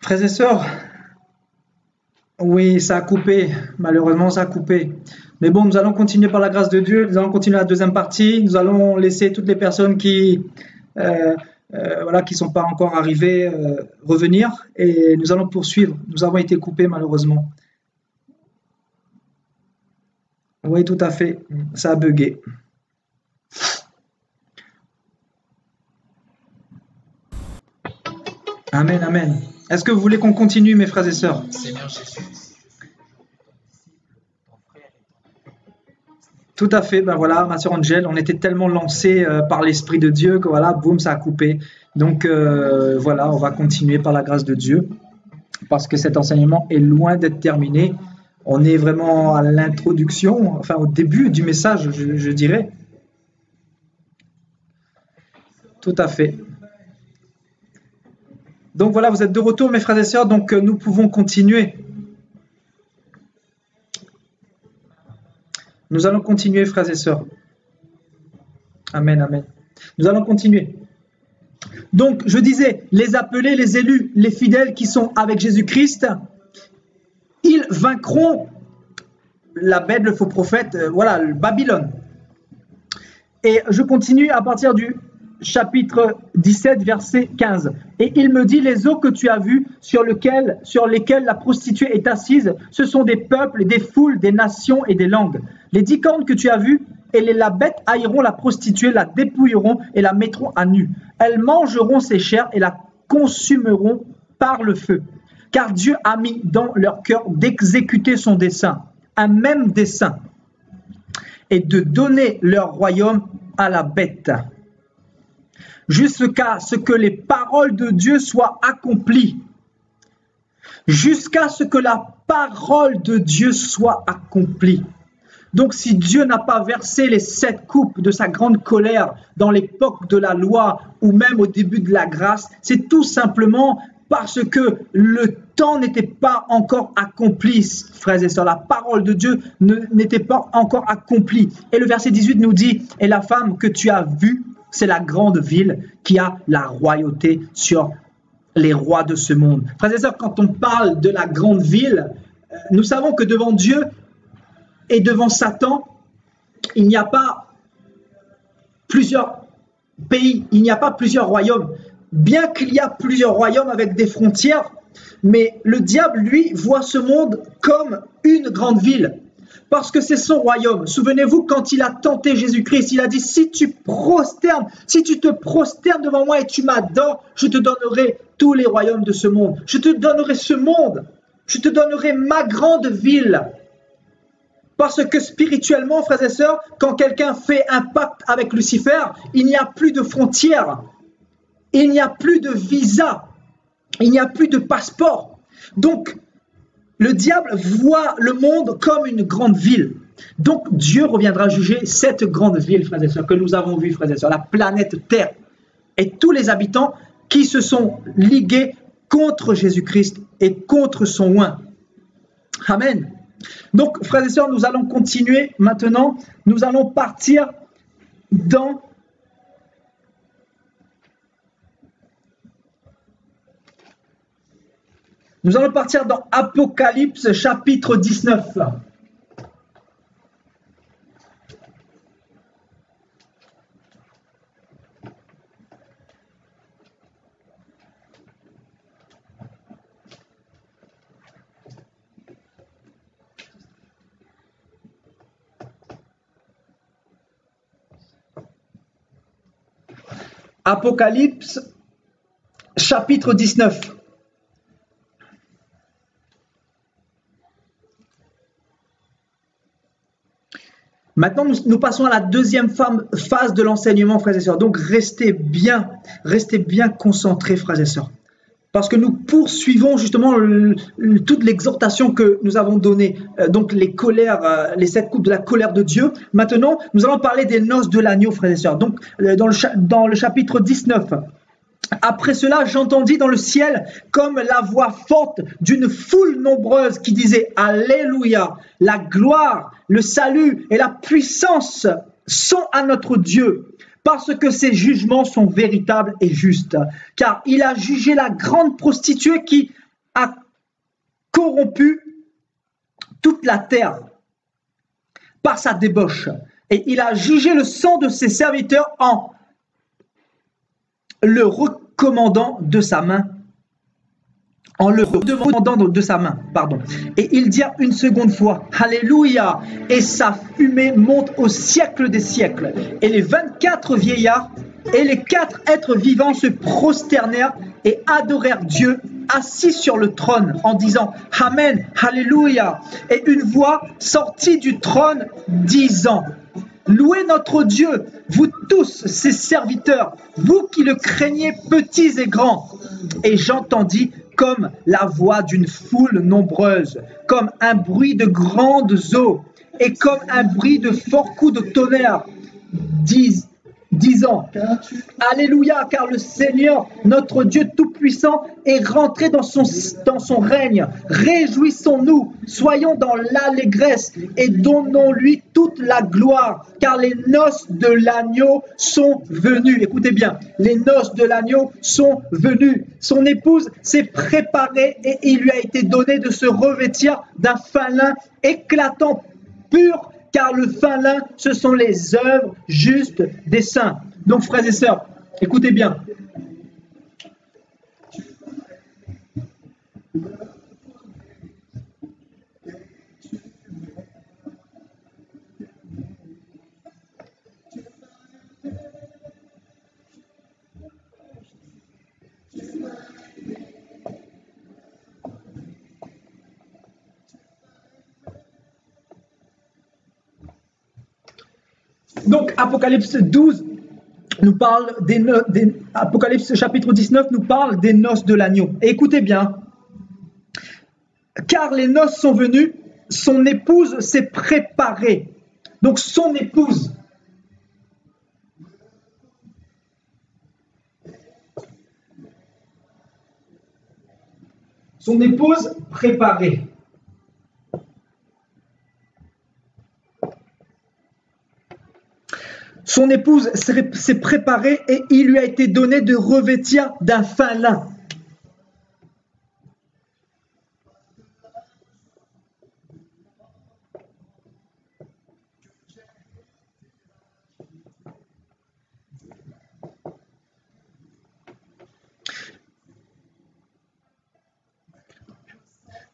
Frères et sœurs, oui, ça a coupé. Malheureusement, ça a coupé. Mais bon, nous allons continuer par la grâce de Dieu. Nous allons continuer la deuxième partie. Nous allons laisser toutes les personnes euh, voilà, qui sont pas encore arrivées revenir. Et nous allons poursuivre. Nous avons été coupés, malheureusement. Oui, tout à fait. Ça a bugué. Amen, amen. Est-ce que vous voulez qu'on continue, mes frères et sœurs? Seigneur Jésus, Tout à fait, ben voilà, ma sœur Angèle, on était tellement lancés par l'Esprit de Dieu que voilà, boum, ça a coupé. Donc voilà, on va continuer par la grâce de Dieu, parce que cet enseignement est loin d'être terminé. On est vraiment à l'introduction, enfin au début du message, je dirais. Tout à fait. Donc voilà, vous êtes de retour, mes frères et sœurs, donc nous pouvons continuer. Nous allons continuer, frères et sœurs. Amen, amen. Nous allons continuer. Donc, je disais, les appelés, les élus, les fidèles qui sont avec Jésus-Christ, ils vaincront la bête, le faux prophète, voilà, le Babylone. Et je continue à partir du chapitre 17, verset 15. Et il me dit, les eaux que tu as vues, sur lesquelles la prostituée est assise, ce sont des peuples, des foules, des nations et des langues. Les 10 cornes que tu as vues, la bête haïront la prostituée, la dépouilleront et la mettront à nu. Elles mangeront ses chairs et la consumeront par le feu. Car Dieu a mis dans leur cœur d'exécuter son dessein, un même dessein, et de donner leur royaume à la bête, jusqu'à ce que les paroles de Dieu soient accomplies. Jusqu'à ce que la parole de Dieu soit accomplie. Donc si Dieu n'a pas versé les 7 coupes de sa grande colère dans l'époque de la loi ou même au début de la grâce, c'est tout simplement parce que le temps n'était pas encore accompli, frères et sœurs. La parole de Dieu n'était pas encore accomplie. Et le verset 18 nous dit, « Et la femme que tu as vue, c'est la grande ville qui a la royauté sur les rois de ce monde. » Frères et sœurs, quand on parle de la grande ville, nous savons que devant Dieu et devant Satan, il n'y a pas plusieurs pays, il n'y a pas plusieurs royaumes. Bien qu'il y a plusieurs royaumes avec des frontières, mais le diable, lui, voit ce monde comme une grande ville. Parce que c'est son royaume. Souvenez-vous, quand il a tenté Jésus-Christ, il a dit, si tu te prosternes devant moi et tu m'adores, je te donnerai tous les royaumes de ce monde. Je te donnerai ce monde. Je te donnerai ma grande ville. Parce que spirituellement, frères et sœurs, quand quelqu'un fait un pacte avec Lucifer, il n'y a plus de frontières. Il n'y a plus de visa. Il n'y a plus de passeport. Donc, le diable voit le monde comme une grande ville. Donc, Dieu reviendra juger cette grande ville, frères et sœurs, que nous avons vue, frères et sœurs, la planète Terre. Et tous les habitants qui se sont ligués contre Jésus-Christ et contre son oint. Amen. Donc, frères et sœurs, nous allons continuer maintenant. Nous allons partir dans... Nous allons partir dans Apocalypse chapitre 19. Apocalypse chapitre 19. Maintenant, nous passons à la deuxième phase de l'enseignement, frères et sœurs. Donc, restez bien concentrés, frères et sœurs. Parce que nous poursuivons justement toute l'exhortation que nous avons donnée. Donc, les 7 coupes de la colère de Dieu. Maintenant, nous allons parler des noces de l'agneau, frères et sœurs. Donc, dans le chapitre 19. Après cela, j'entendis dans le ciel comme la voix forte d'une foule nombreuse qui disait « Alléluia, la gloire, le salut et la puissance sont à notre Dieu, parce que ses jugements sont véritables et justes. Car il a jugé la grande prostituée qui a corrompu toute la terre par sa débauche. Et il a jugé le sang de ses serviteurs en le recommandant de sa main. En le demandant de sa main, pardon. Et ils dirent une seconde fois, Alléluia, et sa fumée monte au siècle des siècles. Et les 24 vieillards et les 4 êtres vivants se prosternèrent et adorèrent Dieu assis sur le trône en disant Amen, Alléluia. Et une voix sortit du trône disant Louez notre Dieu, vous tous ses serviteurs, vous qui le craignez petits et grands. Et j'entendis comme la voix d'une foule nombreuse, comme un bruit de grandes eaux, et comme un bruit de forts coups de tonnerre, disant Alléluia, car le Seigneur, notre Dieu Tout-Puissant, est rentré dans son règne. Réjouissons-nous, soyons dans l'allégresse et donnons-lui toute la gloire, car les noces de l'agneau sont venues. Écoutez bien, les noces de l'agneau sont venues. Son épouse s'est préparée et il lui a été donné de se revêtir d'un fin lin éclatant, pur, car le fin lin, ce sont les œuvres justes des saints. Donc, frères et sœurs, écoutez bien. Donc, Apocalypse 12 nous parle Apocalypse chapitre 19 nous parle des noces de l'agneau. Et écoutez bien, car les noces sont venues, son épouse s'est préparée. Donc, son épouse. Son épouse préparée. Son épouse s'est préparée et il lui a été donné de revêtir d'un fin lin.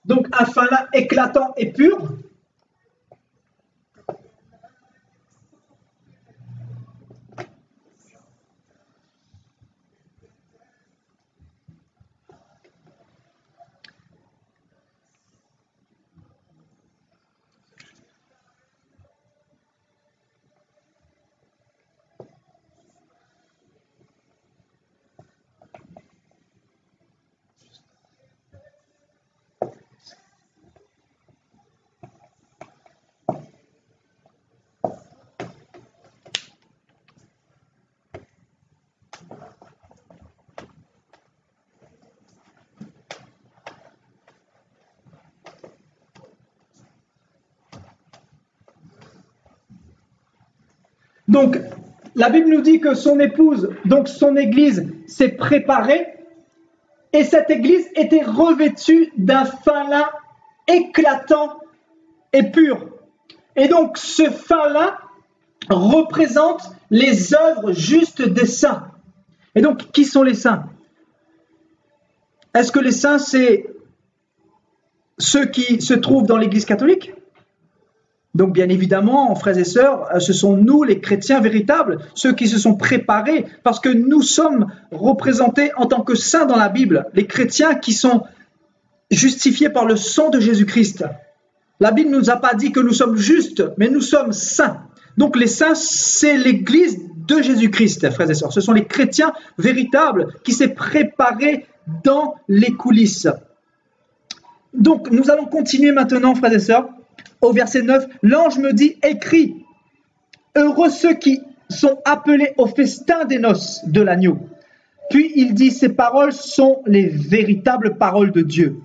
Donc un fin lin éclatant et pur. Donc, la Bible nous dit que son épouse, donc son église, s'est préparée et cette église était revêtue d'un fin lin éclatant et pur. Et donc, ce fin lin représente les œuvres justes des saints. Et donc, qui sont les saints? Est-ce que les saints, c'est ceux qui se trouvent dans l'église catholique? Donc, bien évidemment, frères et sœurs, ce sont nous, les chrétiens véritables, ceux qui se sont préparés, parce que nous sommes représentés en tant que saints dans la Bible, les chrétiens qui sont justifiés par le sang de Jésus-Christ. La Bible ne nous a pas dit que nous sommes justes, mais nous sommes saints. Donc, les saints, c'est l'église de Jésus-Christ, frères et sœurs. Ce sont les chrétiens véritables qui s'est préparés dans les coulisses. Donc, nous allons continuer maintenant, frères et sœurs. Au verset 9, l'ange me dit, écris, heureux ceux qui sont appelés au festin des noces de l'agneau. Puis il dit, ces paroles sont les véritables paroles de Dieu.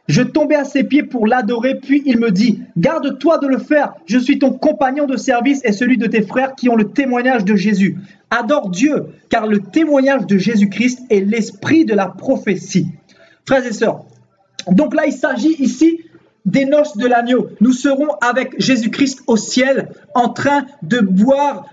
Je tombais à ses pieds pour l'adorer, puis il me dit, garde-toi de le faire, je suis ton compagnon de service et celui de tes frères qui ont le témoignage de Jésus. Adore Dieu, car le témoignage de Jésus-Christ est l'esprit de la prophétie. Frères et sœurs, Donc là, il s'agit ici des noces de l'agneau. Nous serons avec Jésus-Christ au ciel en train de boire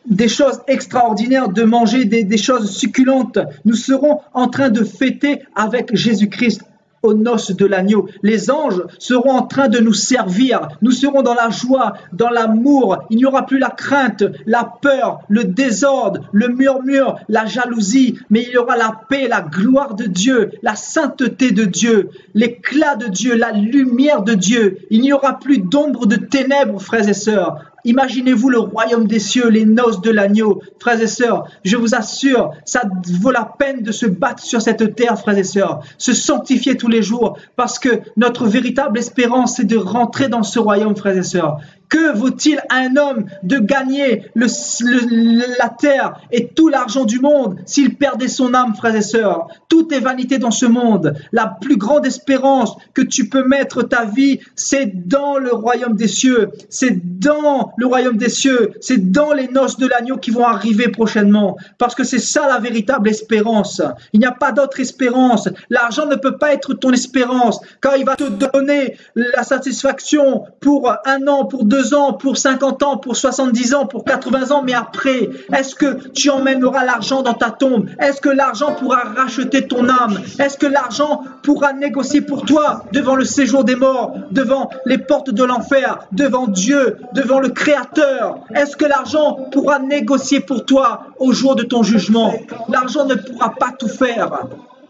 des choses extraordinaires, de manger des choses succulentes. Nous serons en train de fêter avec Jésus-Christ aux noces de l'agneau. Les anges seront en train de nous servir. Nous serons dans la joie, dans l'amour. Il n'y aura plus la crainte, la peur, le désordre, le murmure, la jalousie, mais il y aura la paix, la gloire de Dieu, la sainteté de Dieu, l'éclat de Dieu, la lumière de Dieu. Il n'y aura plus d'ombre de ténèbres, frères et sœurs. Imaginez-vous le royaume des cieux, les noces de l'agneau. Frères et sœurs, je vous assure, ça vaut la peine de se battre sur cette terre, frères et sœurs, se sanctifier tous les jours, parce que notre véritable espérance, c'est de rentrer dans ce royaume, frères et sœurs. Que vaut-il à un homme de gagner la terre et tout l'argent du monde s'il perdait son âme, frères et sœurs? Tout est vanité dans ce monde. La plus grande espérance que tu peux mettre ta vie, c'est dans le royaume des cieux. C'est dans le royaume des cieux. C'est dans les noces de l'agneau qui vont arriver prochainement. Parce que c'est ça la véritable espérance. Il n'y a pas d'autre espérance. L'argent ne peut pas être ton espérance, car il va te donner la satisfaction pour 1 an, pour 2 ans, pour 50 ans, pour 70 ans, pour 80 ans, mais après, est-ce que tu emmèneras l'argent dans ta tombe? Est-ce que l'argent pourra racheter ton âme? Est-ce que l'argent pourra négocier pour toi devant le séjour des morts, devant les portes de l'enfer, devant Dieu, devant le Créateur? Est-ce que l'argent pourra négocier pour toi au jour de ton jugement? L'argent ne pourra pas tout faire.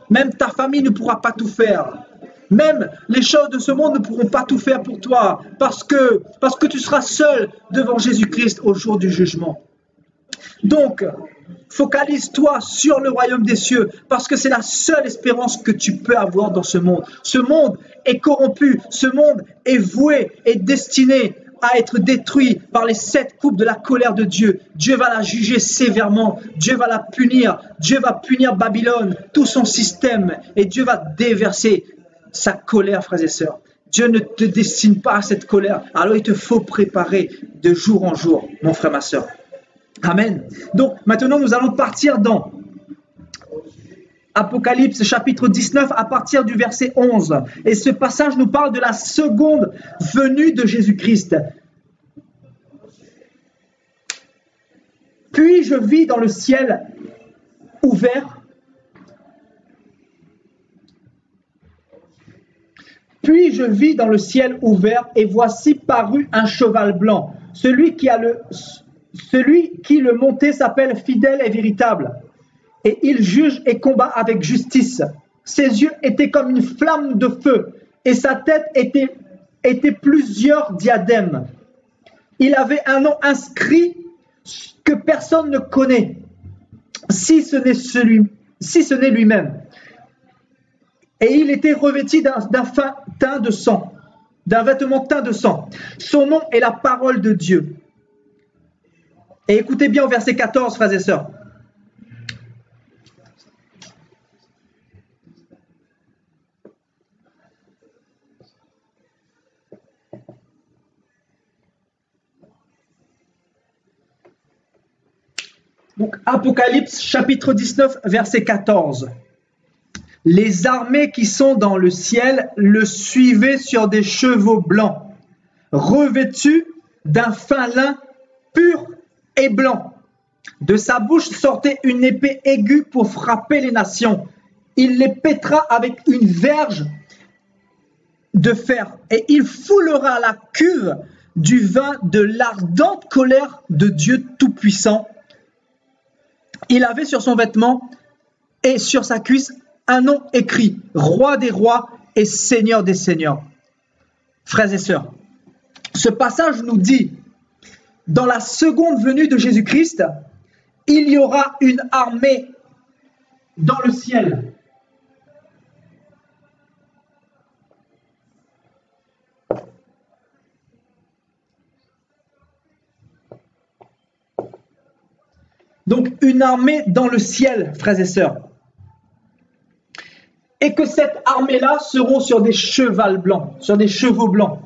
Même ta famille ne pourra pas tout faire. Même les choses de ce monde ne pourront pas tout faire pour toi parce que tu seras seul devant Jésus-Christ au jour du jugement. Donc, focalise-toi sur le royaume des cieux parce que c'est la seule espérance que tu peux avoir dans ce monde. Ce monde est corrompu, ce monde est voué et destiné à être détruit par les 7 coupes de la colère de Dieu. Dieu va la juger sévèrement, Dieu va la punir, Dieu va punir Babylone, tout son système, et Dieu va déverser sa colère, frères et sœurs. Dieu ne te destine pas à cette colère, alors il te faut préparer de jour en jour, mon frère, ma sœur. Amen. Donc maintenant nous allons partir dans Apocalypse chapitre 19 à partir du verset 11. Et ce passage nous parle de la seconde venue de Jésus-Christ. Puis je vis dans le ciel ouvert. Puis je vis dans le ciel ouvert et voici parut un cheval blanc. Celui qui le montait s'appelle fidèle et véritable. Et il juge et combat avec justice. Ses yeux étaient comme une flamme de feu et sa tête était plusieurs diadèmes. Il avait un nom inscrit que personne ne connaît, si ce n'est lui-même. Et il était revêtu d'un fin teint de sang, d'un vêtement teint de sang. Son nom est la parole de Dieu. Et écoutez bien au verset 14, frères et sœurs. Donc, Apocalypse chapitre 19, verset 14. Les armées qui sont dans le ciel le suivaient sur des chevaux blancs, revêtus d'un fin lin pur et blanc. De sa bouche sortait une épée aiguë pour frapper les nations. Il les pètera avec une verge de fer et il foulera la cuve du vin de l'ardente colère de Dieu Tout-Puissant. Il avait sur son vêtement et sur sa cuisse un nom écrit, Roi des rois et Seigneur des seigneurs. Frères et sœurs, ce passage nous dit, dans la seconde venue de Jésus-Christ, il y aura une armée dans le ciel. Donc une armée dans le ciel, frères et sœurs. Et que cette armée-là seront sur des chevaux blancs, sur des chevaux blancs.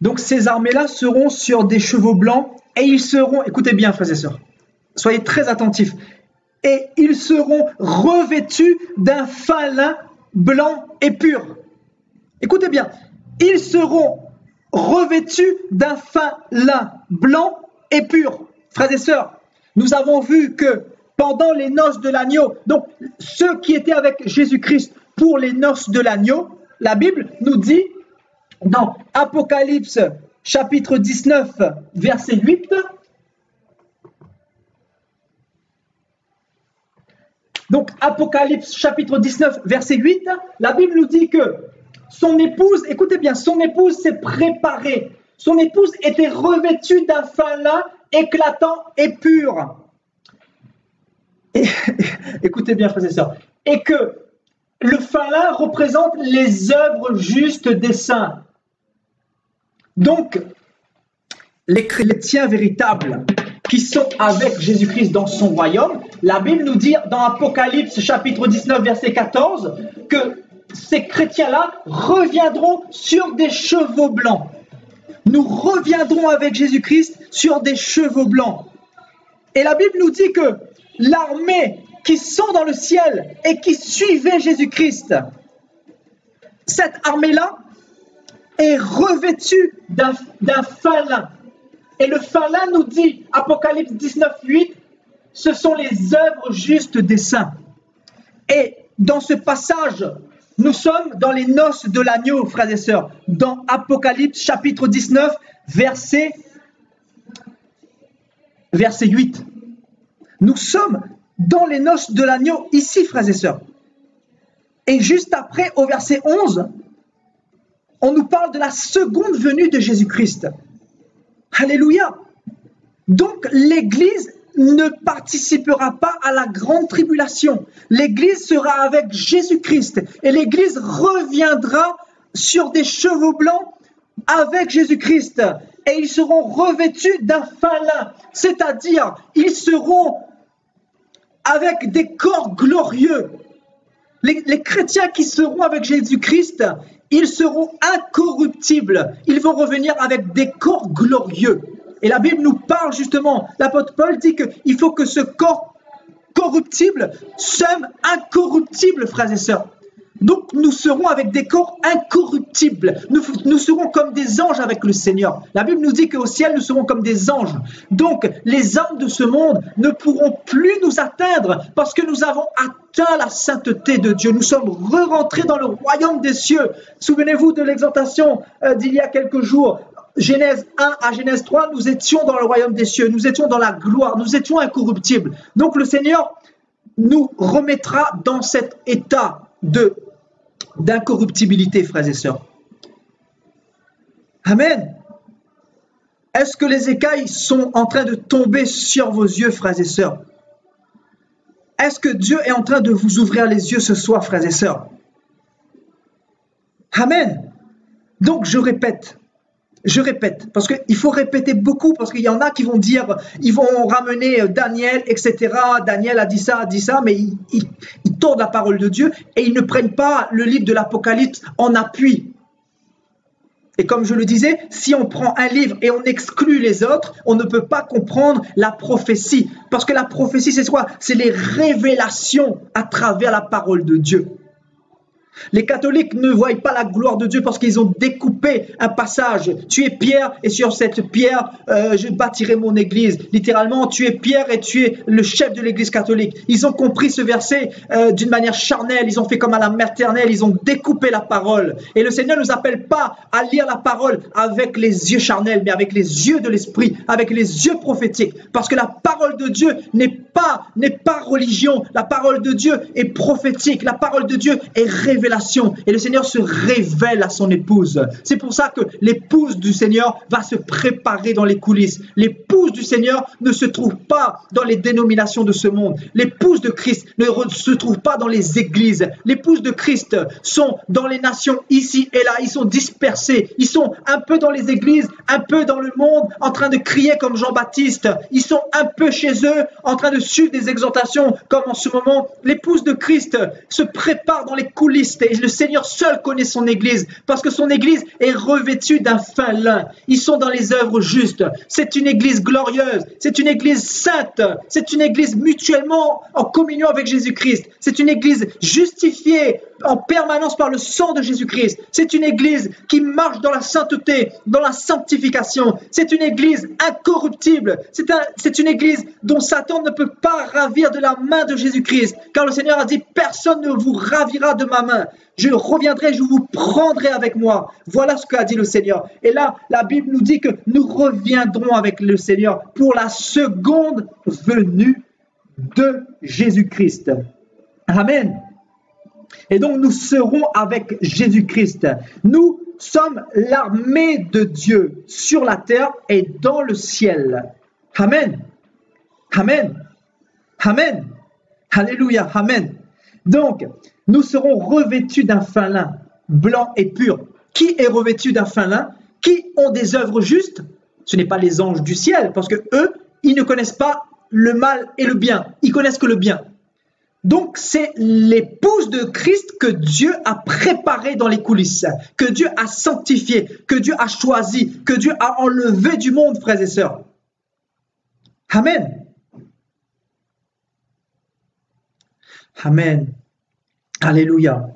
Donc ces armées-là seront sur des chevaux blancs et ils seront, écoutez bien frères et sœurs, soyez très attentifs, et ils seront revêtus d'un fin lin blanc et pur. Écoutez bien, ils seront revêtus d'un fin lin blanc et pur. Frères et sœurs, nous avons vu que pendant les noces de l'agneau, donc ceux qui étaient avec Jésus-Christ pour les noces de l'agneau, la Bible nous dit dans Apocalypse chapitre 19, verset 8, donc Apocalypse chapitre 19, verset 8, la Bible nous dit que son épouse, écoutez bien, son épouse s'est préparée. Son épouse était revêtue d'un fin lin éclatant et pur. Et, écoutez bien, frères et sœurs, et que le fin lin représente les œuvres justes des saints. Donc, les chrétiens véritables qui sont avec Jésus-Christ dans son royaume, la Bible nous dit dans Apocalypse chapitre 19, verset 14, que ces chrétiens-là reviendront sur des chevaux blancs. Nous reviendrons avec Jésus-Christ sur des chevaux blancs. Et la Bible nous dit que l'armée qui sont dans le ciel et qui suivait Jésus-Christ, cette armée-là est revêtue d'un fin lin. Et le fin lin nous dit, Apocalypse 19, 8, ce sont les œuvres justes des saints. Et dans ce passage, nous sommes dans les noces de l'agneau, frères et sœurs, dans Apocalypse chapitre 19, verset 8. Nous sommes dans les noces de l'agneau ici, frères et sœurs. Et juste après, au verset 11, on nous parle de la seconde venue de Jésus-Christ. Alléluia! Donc l'Église ne participera pas à la grande tribulation. L'Église sera avec Jésus-Christ et l'Église reviendra sur des chevaux blancs avec Jésus-Christ et ils seront revêtus d'un fin lin, c'est-à-dire ils seront avec des corps glorieux. Les chrétiens qui seront avec Jésus-Christ, ils seront incorruptibles. Ils vont revenir avec des corps glorieux. Et la Bible nous parle justement, l'apôtre Paul dit qu'il faut que ce corps corruptible sème incorruptible, frères et sœurs. Donc nous serons avec des corps incorruptibles. Nous serons comme des anges avec le Seigneur. La Bible nous dit qu'au ciel, nous serons comme des anges. Donc les âmes de ce monde ne pourront plus nous atteindre parce que nous avons atteint la sainteté de Dieu. Nous sommes re-rentrés dans le royaume des cieux. Souvenez-vous de l'exhortation d'il y a quelques jours. Genèse 1 à Genèse 3, nous étions dans le royaume des cieux. Nous étions dans la gloire. Nous étions incorruptibles. Donc le Seigneur nous remettra dans cet état d'incorruptibilité, frères et sœurs. Amen. Est-ce que les écailles sont en train de tomber sur vos yeux, frères et sœurs? Est-ce que Dieu est en train de vous ouvrir les yeux ce soir, frères et sœurs? Amen. Donc je répète, parce qu'il faut répéter beaucoup, parce qu'il y en a qui vont dire, ils vont ramener Daniel, etc. Daniel a dit ça, mais ils tordent la parole de Dieu et ils ne prennent pas le livre de l'Apocalypse en appui. Et comme je le disais, si on prend un livre et on exclut les autres, on ne peut pas comprendre la prophétie. Parce que la prophétie, c'est quoi? C'est les révélations à travers la parole de Dieu. Les catholiques ne voient pas la gloire de Dieu parce qu'ils ont découpé un passage. Tu es pierre et sur cette pierre, je bâtirai mon église. Littéralement, tu es pierre et tu es le chef de l'église catholique. Ils ont compris ce verset d'une manière charnelle. Ils ont fait comme à la maternelle. Ils ont découpé la parole. Et le Seigneur ne nous appelle pas à lire la parole avec les yeux charnels, mais avec les yeux de l'esprit, avec les yeux prophétiques. Parce que la parole de Dieu n'est pas religion. La parole de Dieu est prophétique. La parole de Dieu est révélation. Et le Seigneur se révèle à son épouse. C'est pour ça que l'épouse du Seigneur va se préparer dans les coulisses. l'épouse du Seigneur ne se trouve pas dans les dénominations de ce monde. L'épouse de Christ ne se trouve pas dans les églises. L'épouse de Christ sont dans les nations ici et là. Ils sont dispersés. Ils sont un peu dans les églises, un peu dans le monde, en train de crier comme Jean-Baptiste. Ils sont un peu chez eux, en train de suivre des exhortations comme en ce moment. L'épouse de Christ se prépare dans les coulisses et le Seigneur seul connaît son église parce que son église est revêtue d'un fin lin. Ils sont dans les œuvres justes. C'est une église glorieuse. C'est une église sainte. C'est une église mutuellement en communion avec Jésus-Christ. C'est une église justifiée en permanence par le sang de Jésus-Christ. C'est une église qui marche dans la sainteté, dans la sanctification. C'est une église incorruptible. C'est une église dont Satan ne peut pas ravir de la main de Jésus-Christ. Car le Seigneur a dit, personne ne vous ravira de ma main. Je reviendrai, je vous prendrai avec moi. Voilà ce qu'a dit le Seigneur. Et là, la Bible nous dit que nous reviendrons avec le Seigneur pour la seconde venue de Jésus-Christ. Amen. Et donc, nous serons avec Jésus-Christ. Nous sommes l'armée de Dieu sur la terre et dans le ciel. Amen. Amen. Amen. Alléluia. Amen. Donc, nous serons revêtus d'un fin lin, blanc et pur. Qui est revêtu d'un fin lin? Qui ont des œuvres justes? Ce n'est pas les anges du ciel, parce que eux, ils ne connaissent pas le mal et le bien. Ils connaissent que le bien. Donc, c'est l'épouse de Christ que Dieu a préparée dans les coulisses, que Dieu a sanctifiée, que Dieu a choisie, que Dieu a enlevée du monde, frères et sœurs. Amen. Amen. Alléluia.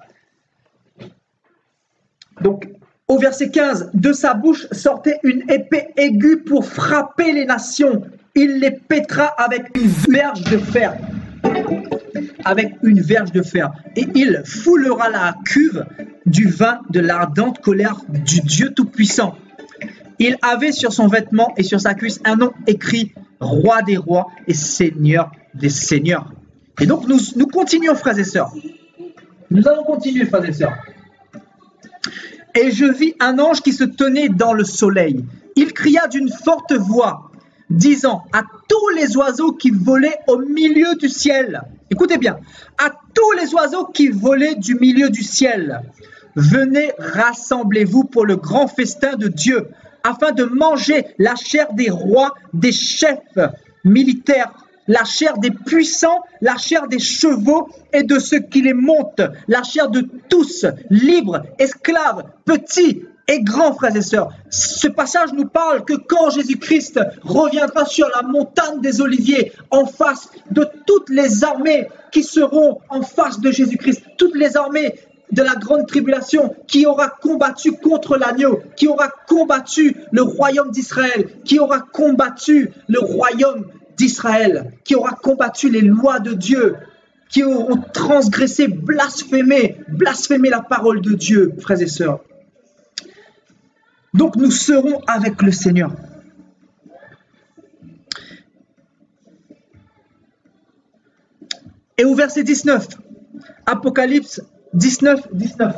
Donc, au verset 15, de sa bouche sortait une épée aiguë pour frapper les nations. Il les pètera avec une verge de fer. Avec une verge de fer. Et il foulera la cuve du vin de l'ardente colère du Dieu Tout-Puissant. Il avait sur son vêtement et sur sa cuisse un nom écrit Roi des rois et Seigneur des seigneurs. Et donc nous continuons, frères et sœurs. Nous allons continuer, frères et sœurs. Et je vis un ange qui se tenait dans le soleil. Il cria d'une forte voix, disant à tous les oiseaux qui volaient au milieu du ciel, écoutez bien, à tous les oiseaux qui volaient du milieu du ciel, venez, rassemblez-vous pour le grand festin de Dieu, afin de manger la chair des rois, des chefs militaires, la chair des puissants, la chair des chevaux et de ceux qui les montent, la chair de tous, libres, esclaves, petits et grands, frères et sœurs. Ce passage nous parle que quand Jésus-Christ reviendra sur la montagne des Oliviers, en face de toutes les armées qui seront en face de Jésus-Christ, toutes les armées de la grande tribulation qui aura combattu contre l'agneau, qui aura combattu le royaume d'Israël, qui aura combattu le royaume d'Israël, qui aura combattu les lois de Dieu, qui auront transgressé, blasphémé la parole de Dieu, frères et sœurs. Donc nous serons avec le Seigneur. Et au verset 19, Apocalypse 19, 19.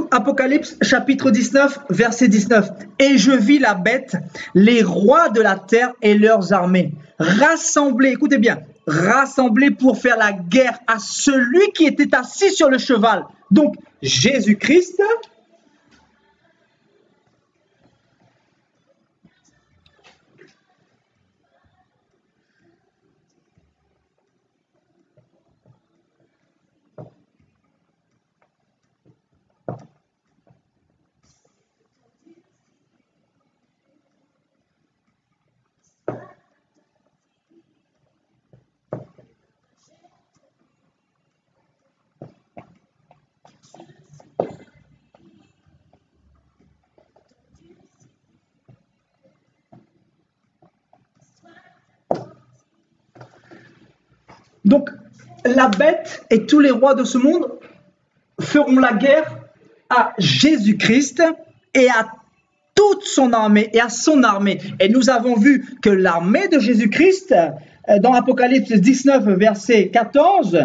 Apocalypse chapitre 19, verset 19. Et je vis la bête, les rois de la terre et leurs armées, rassemblés, écoutez bien, rassemblés pour faire la guerre à celui qui était assis sur le cheval. Donc, Jésus-Christ, Donc, la bête et tous les rois de ce monde feront la guerre à Jésus-Christ et à toute son armée et à son armée. Et nous avons vu que l'armée de Jésus-Christ, dans Apocalypse 19, verset 14,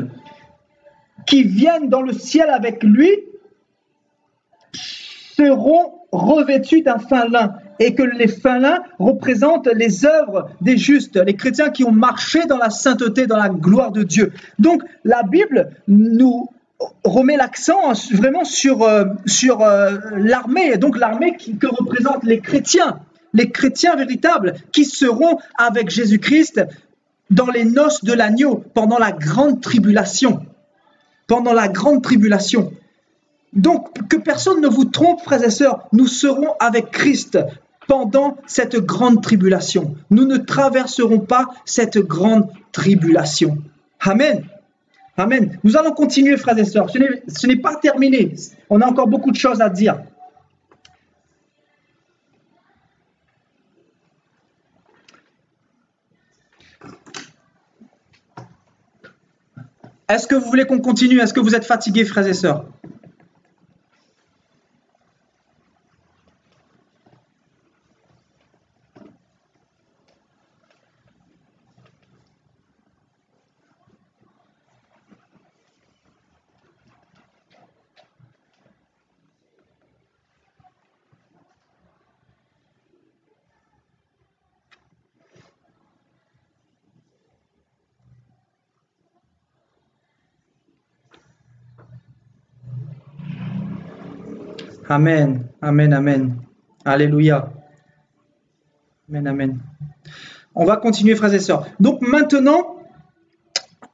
qui viennent dans le ciel avec lui, seront revêtus d'un fin lin, et que les fins lins représentent les œuvres des justes, les chrétiens qui ont marché dans la sainteté, dans la gloire de Dieu. Donc la Bible nous remet l'accent vraiment sur l'armée, donc l'armée que représentent les chrétiens véritables qui seront avec Jésus-Christ dans les noces de l'agneau pendant la grande tribulation. Pendant la grande tribulation. Donc, que personne ne vous trompe, frères et sœurs, nous serons avec Christ pendant cette grande tribulation. Nous ne traverserons pas cette grande tribulation. Amen. Amen. Nous allons continuer, frères et sœurs. Ce n'est pas terminé. On a encore beaucoup de choses à dire. Est-ce que vous voulez qu'on continue? Est-ce que vous êtes fatigués, frères et sœurs? Amen, amen, amen. Alléluia. Amen, amen. On va continuer, frères et sœurs. Donc maintenant,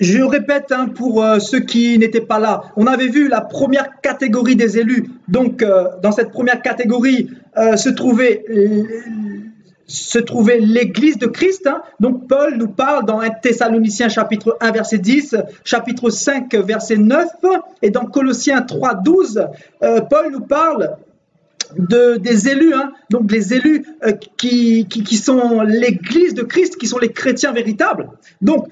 je répète pour ceux qui n'étaient pas là, on avait vu la première catégorie des élus. Donc dans cette première catégorie se trouvait l'église de Christ. Donc Paul nous parle dans 1 Thessaloniciens chapitre 1 verset 10, chapitre 5 verset 9 et dans Colossiens 3 12, Paul nous parle des élus, donc les élus qui sont l'église de Christ, qui sont les chrétiens véritables. Donc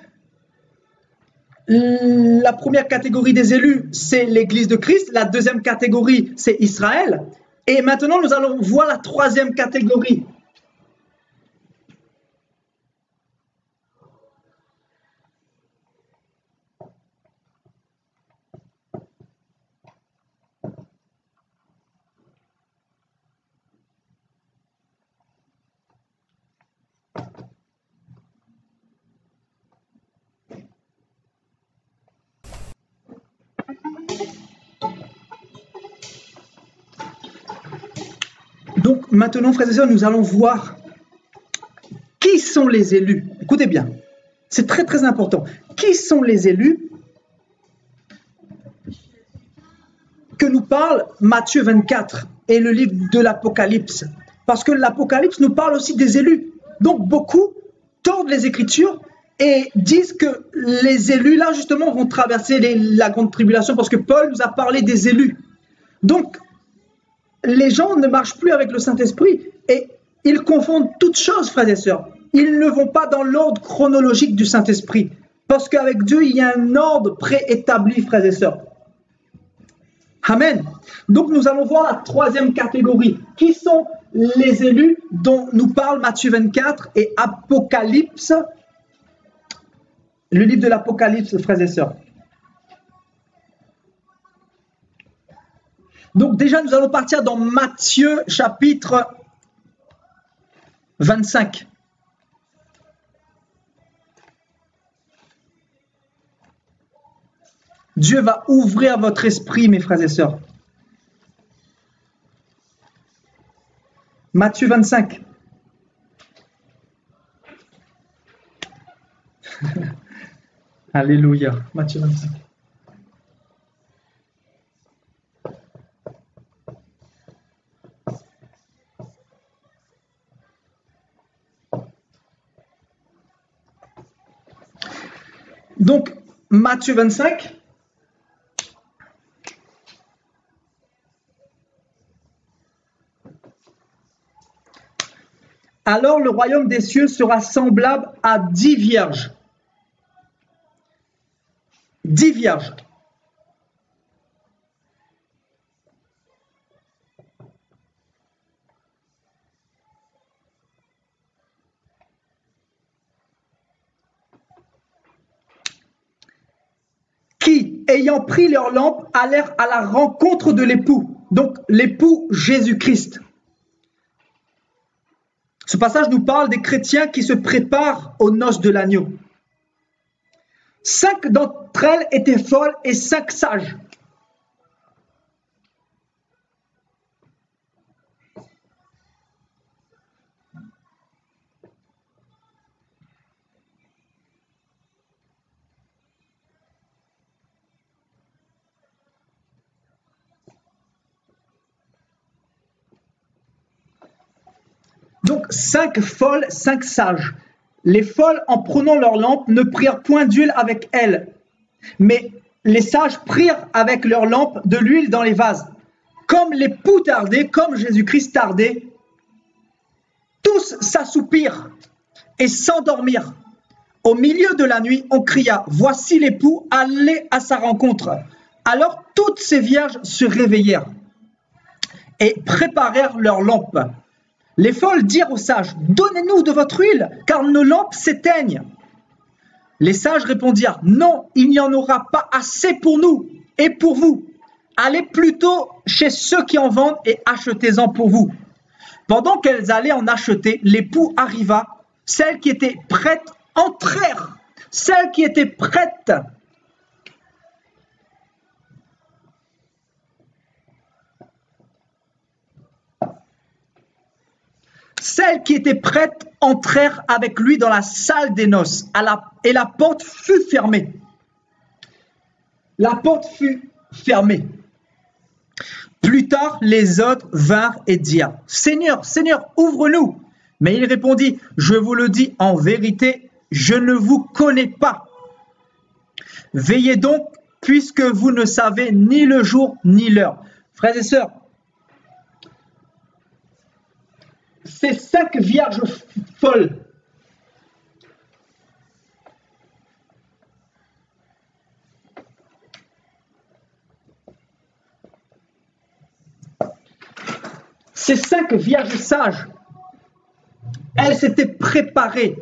la première catégorie des élus, c'est l'église de Christ. La deuxième catégorie, c'est Israël. Et maintenant, nous allons voir la troisième catégorie. Donc maintenant, frères et sœurs, nous allons voir qui sont les élus. Écoutez bien, c'est très très important. Qui sont les élus que nous parle Matthieu 24 et le livre de l'Apocalypse? Parce que l'Apocalypse nous parle aussi des élus. Donc beaucoup tordent les Écritures et disent que les élus, là justement, vont traverser la grande tribulation parce que Paul nous a parlé des élus. Donc, les gens ne marchent plus avec le Saint-Esprit et ils confondent toutes choses, frères et sœurs. Ils ne vont pas dans l'ordre chronologique du Saint-Esprit. Parce qu'avec Dieu, il y a un ordre préétabli, frères et sœurs. Amen. Donc nous allons voir la troisième catégorie. Qui sont les élus dont nous parle Matthieu 24 et Apocalypse, le livre de l'Apocalypse, frères et sœurs. Donc déjà, nous allons partir dans Matthieu chapitre 25. Dieu va ouvrir votre esprit, mes frères et sœurs. Matthieu 25. Alléluia. Matthieu 25. Donc, Matthieu 25. Alors le royaume des cieux sera semblable à 10 vierges 10 vierges. Qui, ayant pris leur lampe, allèrent à la rencontre de l'époux. Donc, l'époux Jésus-Christ. Ce passage nous parle des chrétiens qui se préparent aux noces de l'agneau. 5 d'entre elles étaient folles et 5 sages. Donc 5 folles, 5 sages. Les folles, en prenant leur lampe, ne prirent point d'huile avec elles, mais les sages prirent avec leur lampe de l'huile dans les vases. Comme l'époux tardait, comme Jésus-Christ tardait, tous s'assoupirent et s'endormirent. Au milieu de la nuit, on cria, « Voici l'époux, allez à sa rencontre. » Alors toutes ces vierges se réveillèrent et préparèrent leurs lampes. Les folles dirent aux sages, « Donnez-nous de votre huile, car nos lampes s'éteignent. » Les sages répondirent, « Non, il n'y en aura pas assez pour nous et pour vous. Allez plutôt chez ceux qui en vendent et achetez-en pour vous. » Pendant qu'elles allaient en acheter, l'époux arriva. Celles qui étaient prêtes entrèrent. Celles qui étaient prêtes. Celles qui étaient prêtes entrèrent avec lui dans la salle des noces, et la porte fut fermée. La porte fut fermée. Plus tard, les autres vinrent et dirent, « Seigneur, Seigneur, ouvre-nous !» Mais il répondit, « Je vous le dis en vérité, je ne vous connais pas. Veillez donc, puisque vous ne savez ni le jour ni l'heure. » Frères et sœurs, ces 5 vierges folles, ces 5 vierges sages, elles s'étaient préparées,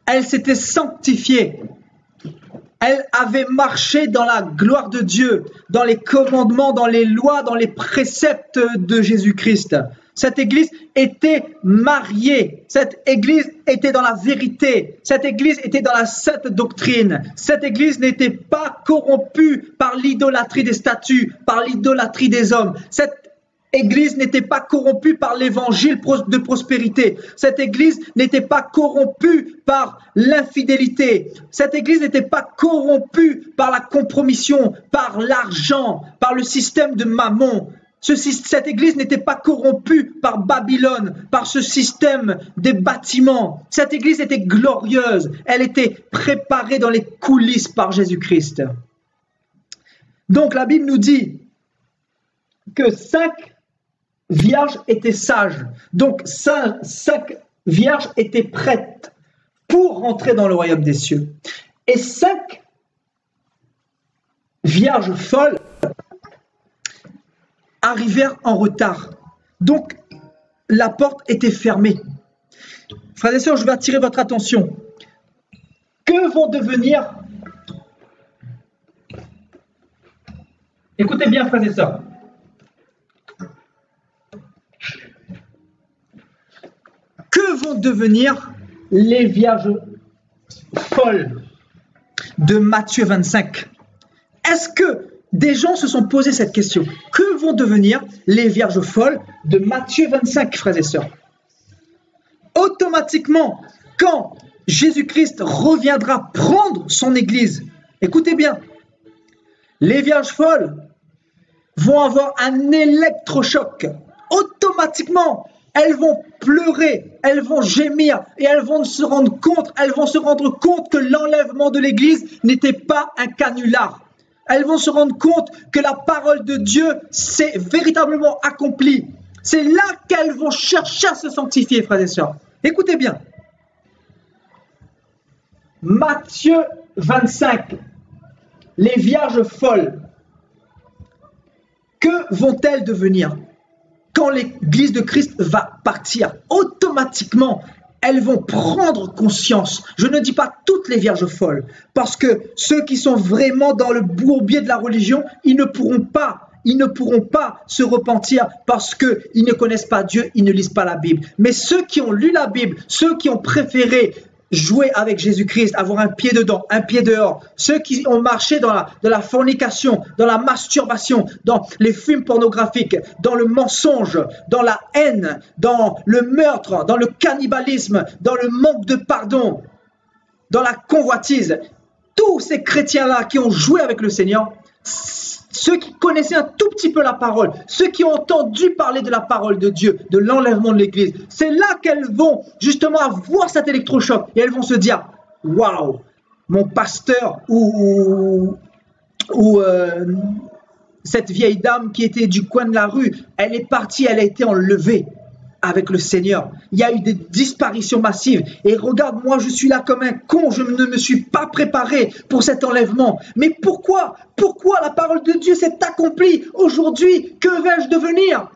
elles s'étaient sanctifiées, elles avaient marché dans la gloire de Dieu, dans les commandements, dans les lois, dans les préceptes de Jésus-Christ. Cette église était mariée, cette église était dans la vérité, cette église était dans la sainte doctrine, cette église n'était pas corrompue par l'idolâtrie des statues, par l'idolâtrie des hommes. Cette église n'était pas corrompue par l'évangile de prospérité. Cette église n'était pas corrompue par l'infidélité. Cette église n'était pas corrompue par la compromission, par l'argent, par le système de Mammon. Cette église n'était pas corrompue par Babylone, par ce système des bâtiments. Cette église était glorieuse. Elle était préparée dans les coulisses par Jésus-Christ. Donc la Bible nous dit que 5 vierges étaient sages. Donc 5 vierges étaient prêtes pour rentrer dans le royaume des cieux. Et 5 vierges folles arrivèrent en retard. Donc, la porte était fermée. Frères et sœurs, je vais attirer votre attention. Que vont devenir... Écoutez bien, frères et sœurs. Que vont devenir les vierges folles de Matthieu 25? Est-ce que des gens se sont posé cette question? Que vont devenir les vierges folles de Matthieu 25, frères et sœurs? Automatiquement, quand Jésus-Christ reviendra prendre son église, écoutez bien, les vierges folles vont avoir un électrochoc. Automatiquement, elles vont pleurer, elles vont gémir et elles vont se rendre compte que l'enlèvement de l'église n'était pas un canular. Elles vont se rendre compte que la parole de Dieu s'est véritablement accomplie. C'est là qu'elles vont chercher à se sanctifier, frères et sœurs. Écoutez bien. Matthieu 25. les vierges folles, que vont-elles devenir? Quand l'Église de Christ va partir, automatiquement, elles vont prendre conscience. Je ne dis pas toutes les vierges folles, parce que ceux qui sont vraiment dans le bourbier de la religion, ils ne pourront pas se repentir parce qu'ils ne connaissent pas Dieu, ils ne lisent pas la Bible. Mais ceux qui ont lu la Bible, ceux qui ont préféré jouer avec Jésus-Christ, avoir un pied dedans, un pied dehors, ceux qui ont marché dans la fornication, dans la masturbation, dans les films pornographiques, dans le mensonge, dans la haine, dans le meurtre, dans le cannibalisme, dans le manque de pardon, dans la convoitise, tous ces chrétiens-là qui ont joué avec le Seigneur, ceux qui connaissaient un tout petit peu la parole, ceux qui ont entendu parler de la parole de Dieu, de l'enlèvement de l'Église, c'est là qu'elles vont justement avoir cet électrochoc et elles vont se dire « Waouh, mon pasteur ou cette vieille dame qui était du coin de la rue, elle est partie, elle a été enlevée avec le Seigneur. Il y a eu des disparitions massives. Et regarde, moi, je suis là comme un con. Je ne me suis pas préparé pour cet enlèvement. Mais pourquoi? Pourquoi la parole de Dieu s'est accomplie aujourd'hui? Que vais-je devenir?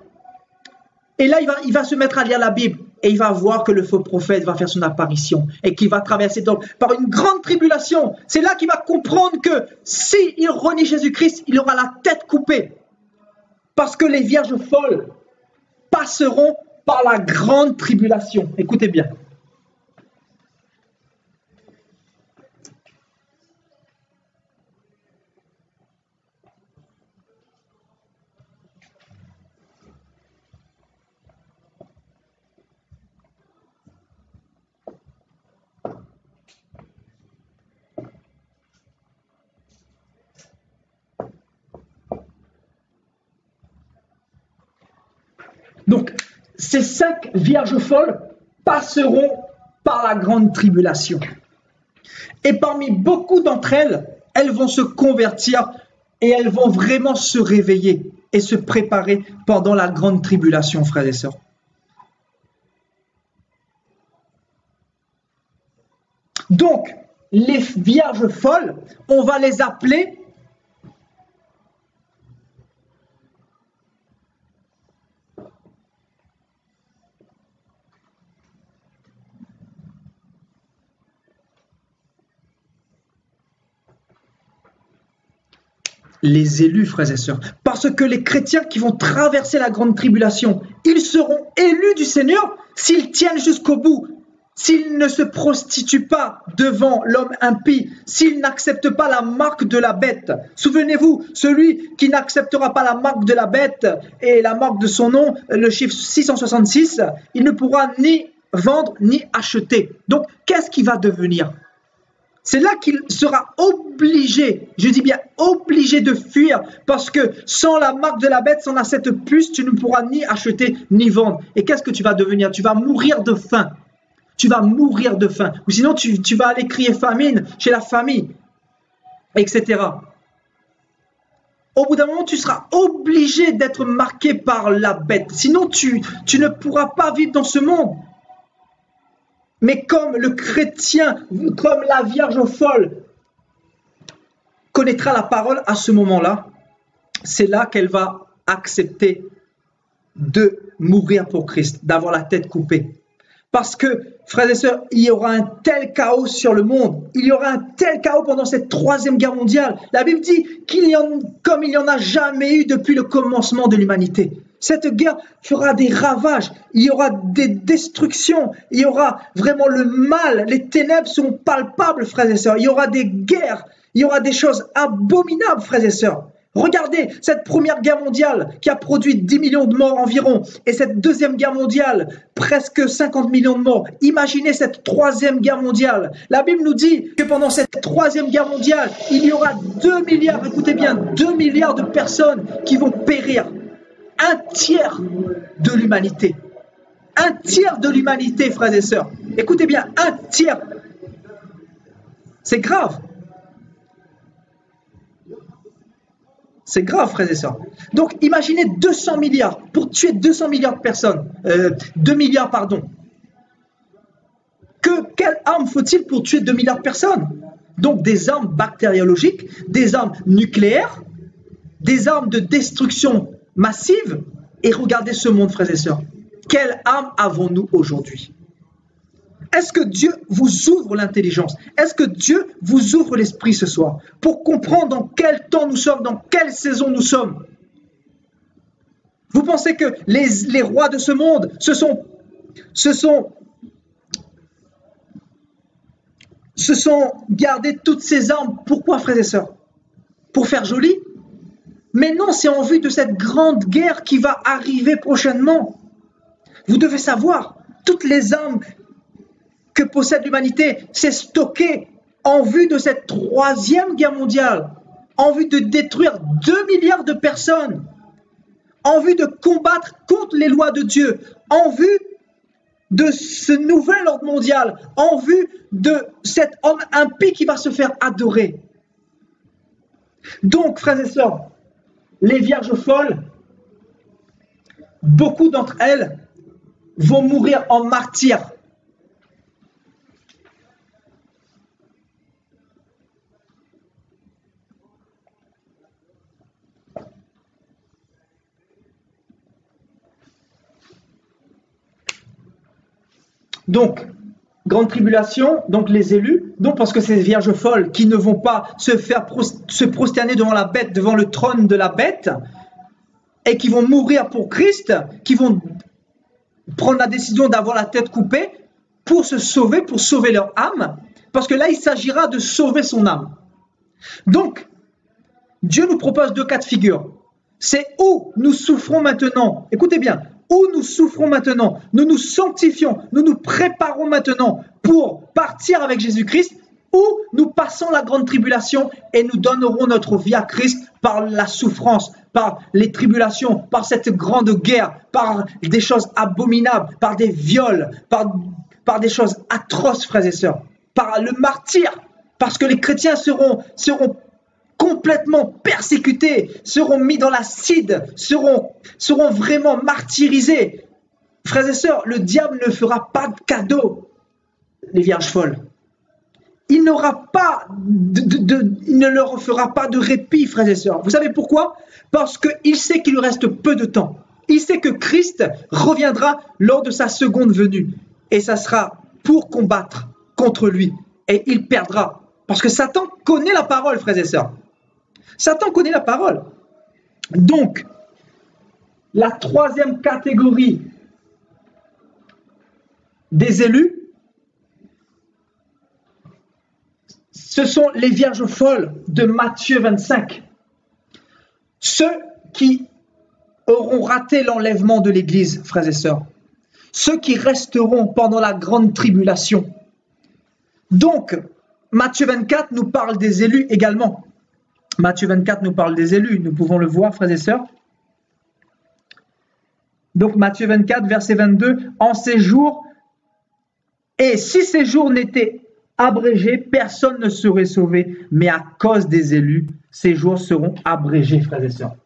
Et là, il va se mettre à lire la Bible. Et il va voir que le faux prophète va faire son apparition. Et qu'il va traverser par une grande tribulation. C'est là qu'il va comprendre que s'il renie Jésus-Christ, il aura la tête coupée. Parce que les vierges folles passeront par la grande tribulation. Écoutez bien. Donc, ces 5 vierges folles passeront par la grande tribulation. Et parmi beaucoup d'entre elles, elles vont se convertir et elles vont vraiment se réveiller et se préparer pendant la grande tribulation, frères et sœurs. Donc, les vierges folles, on va les appeler les élus, frères et sœurs. Parce que les chrétiens qui vont traverser la grande tribulation, ils seront élus du Seigneur s'ils tiennent jusqu'au bout, s'ils ne se prostituent pas devant l'homme impie, s'ils n'acceptent pas la marque de la bête. Souvenez-vous, celui qui n'acceptera pas la marque de la bête et la marque de son nom, le chiffre 666, il ne pourra ni vendre ni acheter. Donc, qu'est-ce qu'il va devenir ? C'est là qu'il sera obligé, je dis bien obligé de fuir, parce que sans la marque de la bête, sans la cette puce, tu ne pourras ni acheter ni vendre. Et qu'est-ce que tu vas devenir? Tu vas mourir de faim. Tu vas mourir de faim. Ou sinon, tu vas aller crier famine chez la famille, etc. Au bout d'un moment, tu seras obligé d'être marqué par la bête. Sinon, tu ne pourras pas vivre dans ce monde. Mais comme le chrétien, comme la Vierge folle connaîtra la parole à ce moment-là, c'est là qu'elle va accepter de mourir pour Christ, d'avoir la tête coupée. Parce que, frères et sœurs, il y aura un tel chaos sur le monde, il y aura un tel chaos pendant cette 3e guerre mondiale. La Bible dit comme il n'y en a jamais eu depuis le commencement de l'humanité. Cette guerre fera des ravages, il y aura des destructions, il y aura vraiment le mal, les ténèbres seront palpables, frères et sœurs. Il y aura des guerres, il y aura des choses abominables, frères et sœurs. Regardez cette 1re guerre mondiale qui a produit 10 millions de morts environ, et cette 2e guerre mondiale, presque 50 millions de morts. Imaginez cette 3e guerre mondiale. La Bible nous dit que pendant cette 3e guerre mondiale, il y aura 2 milliards, écoutez bien, 2 milliards de personnes qui vont périr. Un tiers de l'humanité. Un tiers de l'humanité, frères et sœurs. Écoutez bien, un tiers. C'est grave. C'est grave, frères et sœurs. Donc, imaginez 200 milliards pour tuer 200 milliards de personnes. 2 milliards, pardon. Quelle arme faut-il pour tuer 2 milliards de personnes? Donc des armes bactériologiques, des armes nucléaires, des armes de destruction massive. Et regardez ce monde, frères et sœurs. Quelle arme avons-nous aujourd'hui? Est-ce que Dieu vous ouvre l'intelligence? Est-ce que Dieu vous ouvre l'esprit ce soir pour comprendre dans quel temps nous sommes, dans quelle saison nous sommes? Vous pensez que les rois de ce monde se sont gardés toutes ces armes? Pourquoi, frères et sœurs? Pour faire joli? Mais non, c'est en vue de cette grande guerre qui va arriver prochainement. Vous devez savoir, toutes les armes que possède l'humanité, c'est stocké en vue de cette troisième guerre mondiale, en vue de détruire 2 milliards de personnes, en vue de combattre contre les lois de Dieu, en vue de ce nouvel ordre mondial, en vue de cet homme impie qui va se faire adorer. Donc, frères et sœurs, les vierges folles, beaucoup d'entre elles vont mourir en martyrs. Donc, grande tribulation, donc les élus, donc parce que ces vierges folles qui ne vont pas se prosterner devant la bête, devant le trône de la bête, et qui vont mourir pour Christ, qui vont prendre la décision d'avoir la tête coupée pour se sauver, pour sauver leur âme, parce que là, il s'agira de sauver son âme. Donc, Dieu nous propose 2 cas de figure. C'est où nous souffrons maintenant. Écoutez bien. Où nous souffrons maintenant, nous nous sanctifions, nous nous préparons maintenant pour partir avec Jésus-Christ, ou nous passons la grande tribulation et nous donnerons notre vie à Christ par la souffrance, par les tribulations, par cette grande guerre, par des choses abominables, par des viols, par des choses atroces, frères et sœurs, par le martyre, parce que les chrétiens seront complètement persécutés, seront mis dans l'acide, seront vraiment martyrisés. Frères et sœurs, le diable ne fera pas de cadeau, les vierges folles. Il ne leur fera pas de répit, frères et sœurs. Vous savez pourquoi? Parce qu'il sait qu'il lui reste peu de temps. Il sait que Christ reviendra lors de sa seconde venue. Et ça sera pour combattre contre lui. Et il perdra. Parce que Satan connaît la parole, frères et sœurs. Satan connaît la parole. Donc, la troisième catégorie des élus, ce sont les vierges folles de Matthieu 25. Ceux qui auront raté l'enlèvement de l'Église, frères et sœurs. Ceux qui resteront pendant la grande tribulation. Donc, Matthieu 24 nous parle des élus également. Matthieu 24 nous parle des élus, nous pouvons le voir, frères et sœurs. Donc Matthieu 24, verset 22, en ces jours, et si ces jours n'étaient abrégés, personne ne serait sauvé, mais à cause des élus, ces jours seront abrégés, frères et sœurs.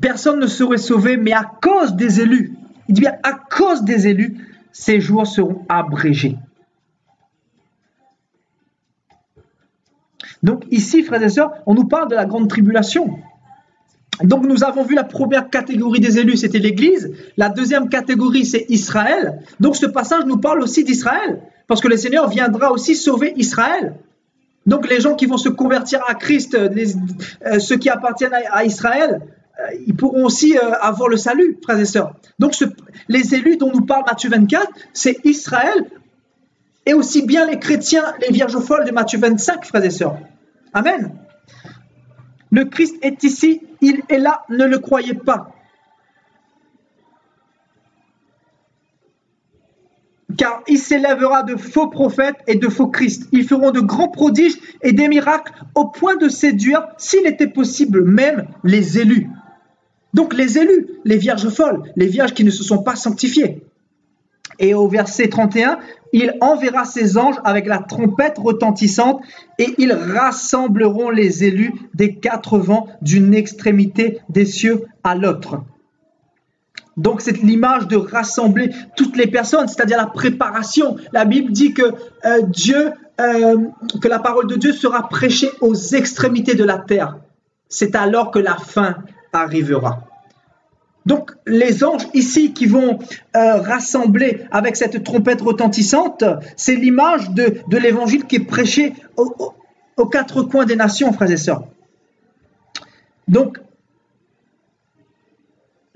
Personne ne serait sauvé, mais à cause des élus, il dit bien à cause des élus, ces jours seront abrégés. Donc ici, frères et sœurs, on nous parle de la grande tribulation. Donc nous avons vu la première catégorie des élus, c'était l'Église. La deuxième catégorie, c'est Israël. Donc ce passage nous parle aussi d'Israël, parce que le Seigneur viendra aussi sauver Israël. Donc les gens qui vont se convertir à Christ, ceux qui appartiennent à Israël, ils pourront aussi avoir le salut, frères et sœurs. Donc les élus dont nous parle Matthieu 24, c'est Israël et aussi bien les chrétiens, les vierges folles de Matthieu 25, frères et sœurs. Amen. Le Christ est ici, il est là, ne le croyez pas. Car il s'élèvera de faux prophètes et de faux Christ. Ils feront de grands prodiges et des miracles au point de séduire, s'il était possible, même les élus. Donc les élus, les vierges folles, les vierges qui ne se sont pas sanctifiées. Et au verset 31, il enverra ses anges avec la trompette retentissante et ils rassembleront les élus des 4 vents d'une extrémité des cieux à l'autre. Donc c'est l'image de rassembler toutes les personnes, c'est-à-dire la préparation. La Bible dit que que la parole de Dieu sera prêchée aux extrémités de la terre. C'est alors que la fin arrivera. Donc les anges ici qui vont rassembler avec cette trompette retentissante, c'est l'image de l'évangile qui est prêché aux 4 coins des nations, frères et sœurs. Donc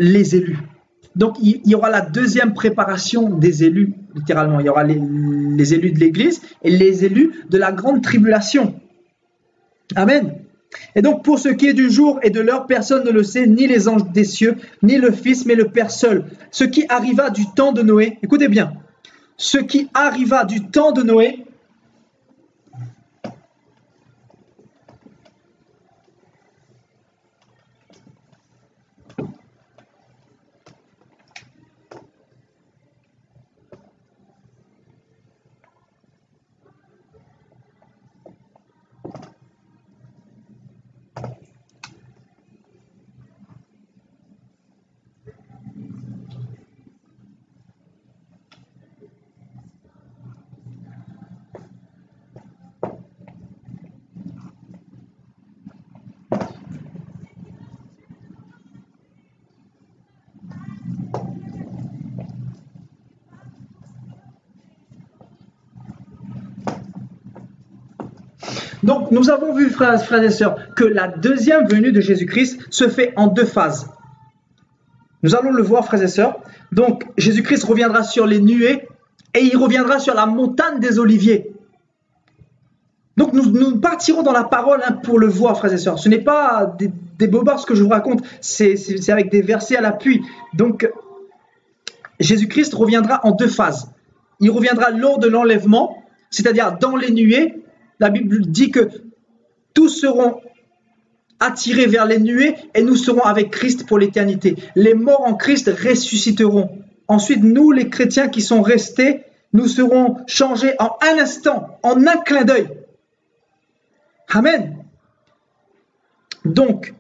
les élus. Donc, il y aura la deuxième préparation des élus, littéralement. Il y aura les élus de l'Église et les élus de la grande tribulation. Amen. Et donc, pour ce qui est du jour et de l'heure, personne ne le sait, ni les anges des cieux, ni le Fils, mais le Père seul. Ce qui arriva du temps de Noé, écoutez bien, ce qui arriva du temps de Noé, donc, nous avons vu, frères et sœurs, que la deuxième venue de Jésus-Christ se fait en 2 phases. Nous allons le voir, frères et sœurs. Donc, Jésus-Christ reviendra sur les nuées et il reviendra sur la montagne des Oliviers. Donc, nous partirons dans la parole pour le voir, frères et sœurs. Ce n'est pas des bobards ce que je vous raconte, c'est avec des versets à l'appui. Donc, Jésus-Christ reviendra en 2 phases. Il reviendra lors de l'enlèvement, c'est-à-dire dans les nuées. La Bible dit que tous seront attirés vers les nuées et nous serons avec Christ pour l'éternité. Les morts en Christ ressusciteront. Ensuite, nous, les chrétiens qui sont restés, nous serons changés en un instant, en un clin d'œil. Amen. Donc,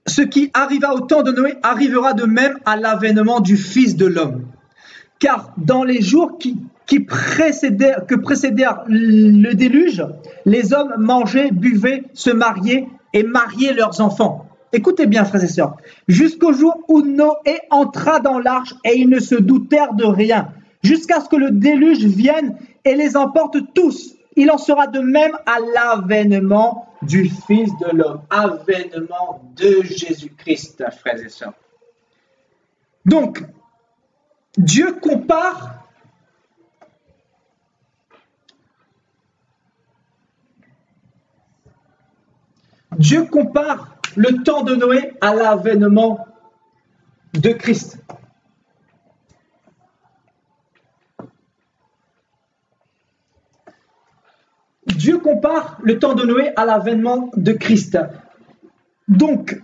ce qui arriva au temps de Noé arrivera de même à l'avènement du Fils de l'homme. Car dans les jours qui précédèrent le déluge, les hommes mangeaient, buvaient, se mariaient et mariaient leurs enfants. Écoutez bien, frères et sœurs, jusqu'au jour où Noé entra dans l'arche et ils ne se doutèrent de rien, jusqu'à ce que le déluge vienne et les emporte tous. Il en sera de même à l'avènement du Fils de l'homme, avènement de Jésus-Christ, frères et sœurs. Donc, Dieu compare le temps de Noé à l'avènement de Christ. Dieu compare le temps de Noé à l'avènement de Christ. Donc,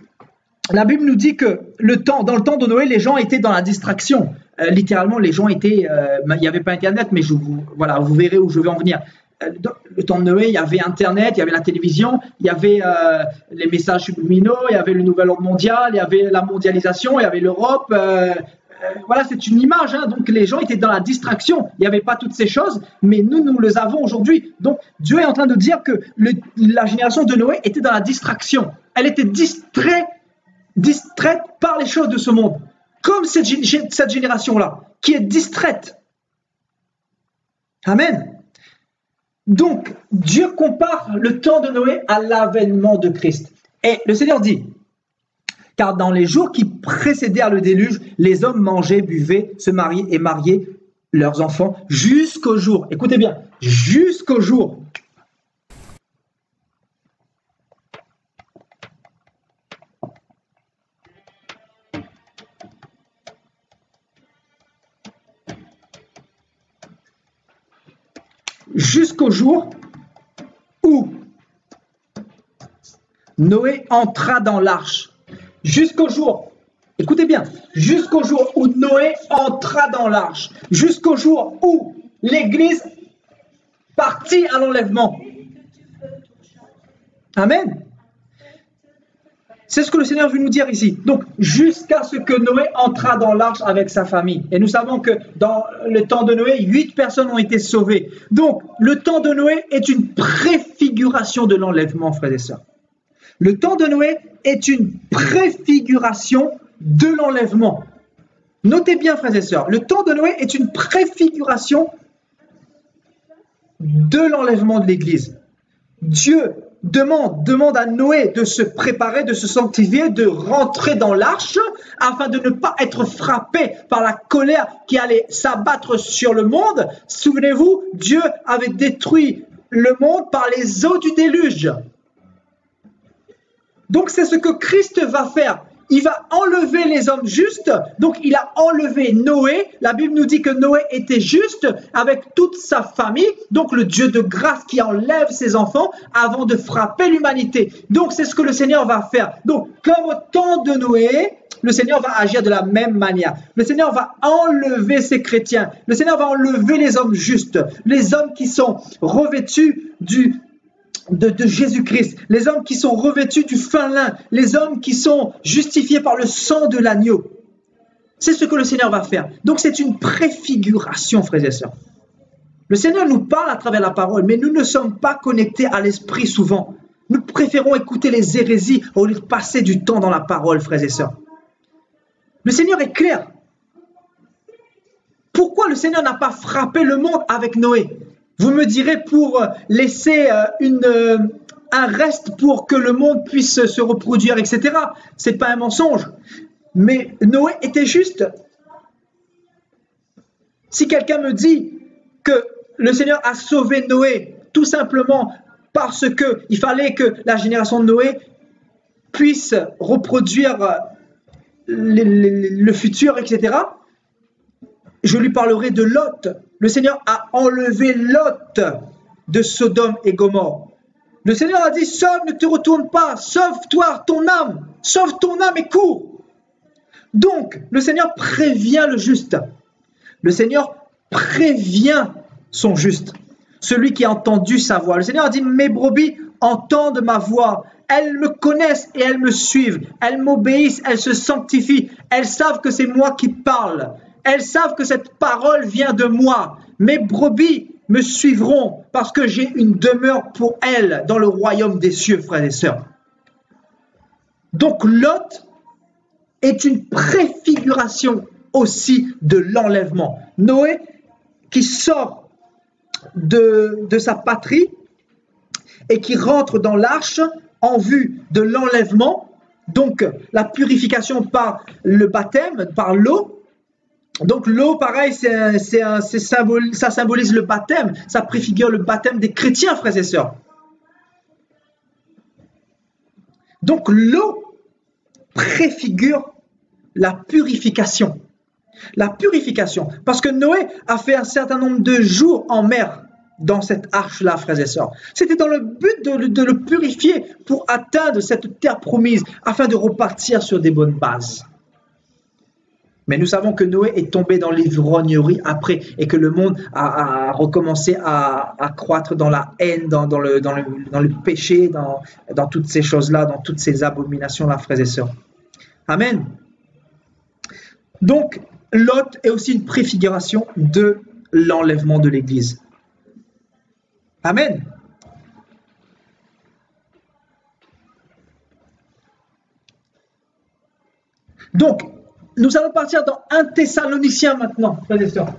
la Bible nous dit que dans le temps de Noé, les gens étaient dans la distraction. Littéralement, les gens étaient... il n'y avait pas Internet, mais voilà, vous verrez où je vais en venir. Le temps de Noé, il y avait Internet, il y avait la télévision, il y avait les messages subliminaux, il y avait le nouvel ordre mondial, il y avait la mondialisation, il y avait l'Europe. Voilà, c'est une image. Hein, donc, les gens étaient dans la distraction. Il n'y avait pas toutes ces choses, mais nous les avons aujourd'hui. Donc, Dieu est en train de dire que la génération de Noé était dans la distraction. Elle était distraite par les choses de ce monde. Comme cette génération-là, qui est distraite. Amen. Donc, Dieu compare le temps de Noé à l'avènement de Christ. Et le Seigneur dit, car dans les jours qui précédèrent le déluge, les hommes mangeaient, buvaient, se mariaient et mariaient leurs enfants jusqu'au jour, écoutez bien, jusqu'au jour où Noé entra dans l'arche. Jusqu'au jour, écoutez bien, jusqu'au jour où Noé entra dans l'arche, jusqu'au jour où l'Église partit à l'enlèvement. Amen. C'est ce que le Seigneur veut nous dire ici. Donc, jusqu'à ce que Noé entra dans l'arche avec sa famille. Et nous savons que dans le temps de Noé, 8 personnes ont été sauvées. Donc, le temps de Noé est une préfiguration de l'enlèvement, frères et sœurs. Le temps de Noé est une préfiguration de l'enlèvement. Notez bien, frères et sœurs, le temps de Noé est une préfiguration de l'enlèvement de l'Église. Dieu demande à Noé de se préparer, de se sanctifier, de rentrer dans l'arche afin de ne pas être frappé par la colère qui allait s'abattre sur le monde. Souvenez-vous, Dieu avait détruit le monde par les eaux du déluge. Donc c'est ce que Christ va faire. Il va enlever les hommes justes. Donc il a enlevé Noé. La Bible nous dit que Noé était juste avec toute sa famille. Donc le Dieu de grâce qui enlève ses enfants avant de frapper l'humanité. Donc c'est ce que le Seigneur va faire. Donc comme au temps de Noé, le Seigneur va agir de la même manière. Le Seigneur va enlever ses chrétiens. Le Seigneur va enlever les hommes justes. Les hommes qui sont revêtus de Jésus-Christ, les hommes qui sont revêtus du fin lin, les hommes qui sont justifiés par le sang de l'agneau. C'est ce que le Seigneur va faire. Donc c'est une préfiguration, frères et sœurs. Le Seigneur nous parle à travers la parole, mais nous ne sommes pas connectés à l'esprit souvent. Nous préférons écouter les hérésies au lieu de passer du temps dans la parole, frères et sœurs. Le Seigneur est clair. Pourquoi le Seigneur n'a pas frappé le monde avec Noé ? Vous me direz pour laisser un reste pour que le monde puisse se reproduire, etc. Ce n'est pas un mensonge. Mais Noé était juste. Si quelqu'un me dit que le Seigneur a sauvé Noé tout simplement parce qu'il fallait que la génération de Noé puisse reproduire le futur, etc., je lui parlerai de Lot. Le Seigneur a enlevé Lot de Sodome et Gomorrhe. Le Seigneur a dit, sauve, ne te retourne pas, sauve-toi, ton âme et cours. Donc, le Seigneur prévient le juste. Le Seigneur prévient son juste, celui qui a entendu sa voix. Le Seigneur a dit, mes brebis entendent ma voix. Elles me connaissent et elles me suivent. Elles m'obéissent, elles se sanctifient. Elles savent que c'est moi qui parle. Elles savent que cette parole vient de moi. Mes brebis me suivront parce que j'ai une demeure pour elles dans le royaume des cieux, frères et sœurs. Donc Lot est une préfiguration aussi de l'enlèvement. Noé qui sort de sa patrie et qui rentre dans l'arche en vue de l'enlèvement, donc la purification par le baptême, par l'eau. Donc l'eau, pareil, ça symbolise le baptême, ça préfigure le baptême des chrétiens, frères et sœurs. Donc l'eau préfigure la purification. La purification, parce que Noé a fait un certain nombre de jours en mer dans cette arche-là, frères et sœurs. C'était dans le but de le purifier pour atteindre cette terre promise, afin de repartir sur des bonnes bases. Mais nous savons que Noé est tombé dans l'ivrognerie après et que le monde a recommencé à croître dans la haine, dans le péché, dans toutes ces choses-là, dans toutes ces abominations-là, frères et sœurs. Amen. Donc, Lot est aussi une préfiguration de l'enlèvement de l'Église. Amen. Donc, nous allons partir dans 1 Thessaloniciens maintenant, frères et sœurs.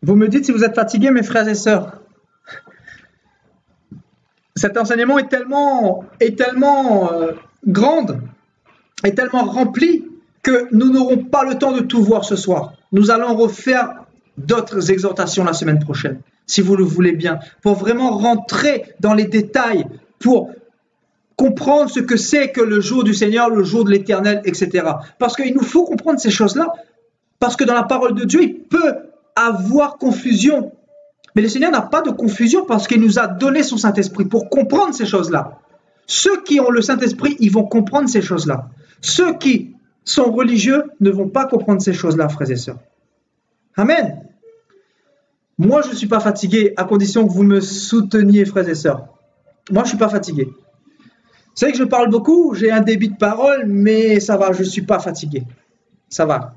Vous me dites si vous êtes fatigués, mes frères et sœurs. Cet enseignement est tellement grande, est tellement rempli que nous n'aurons pas le temps de tout voir ce soir. Nous allons refaire d'autres exhortations la semaine prochaine, si vous le voulez bien, pour vraiment rentrer dans les détails, pour comprendre ce que c'est que le jour du Seigneur, le jour de l'Éternel, etc. Parce qu'il nous faut comprendre ces choses-là, parce que dans la parole de Dieu, il peut avoir confusion. Mais le Seigneur n'a pas de confusion parce qu'il nous a donné son Saint-Esprit pour comprendre ces choses-là. Ceux qui ont le Saint-Esprit, ils vont comprendre ces choses-là. Ceux qui sont religieux ne vont pas comprendre ces choses-là, frères et sœurs. Amen. Moi, je ne suis pas fatigué à condition que vous me souteniez, frères et sœurs. Moi, je ne suis pas fatigué. C'est vrai que je parle beaucoup, j'ai un débit de parole, mais ça va, je ne suis pas fatigué. Ça va.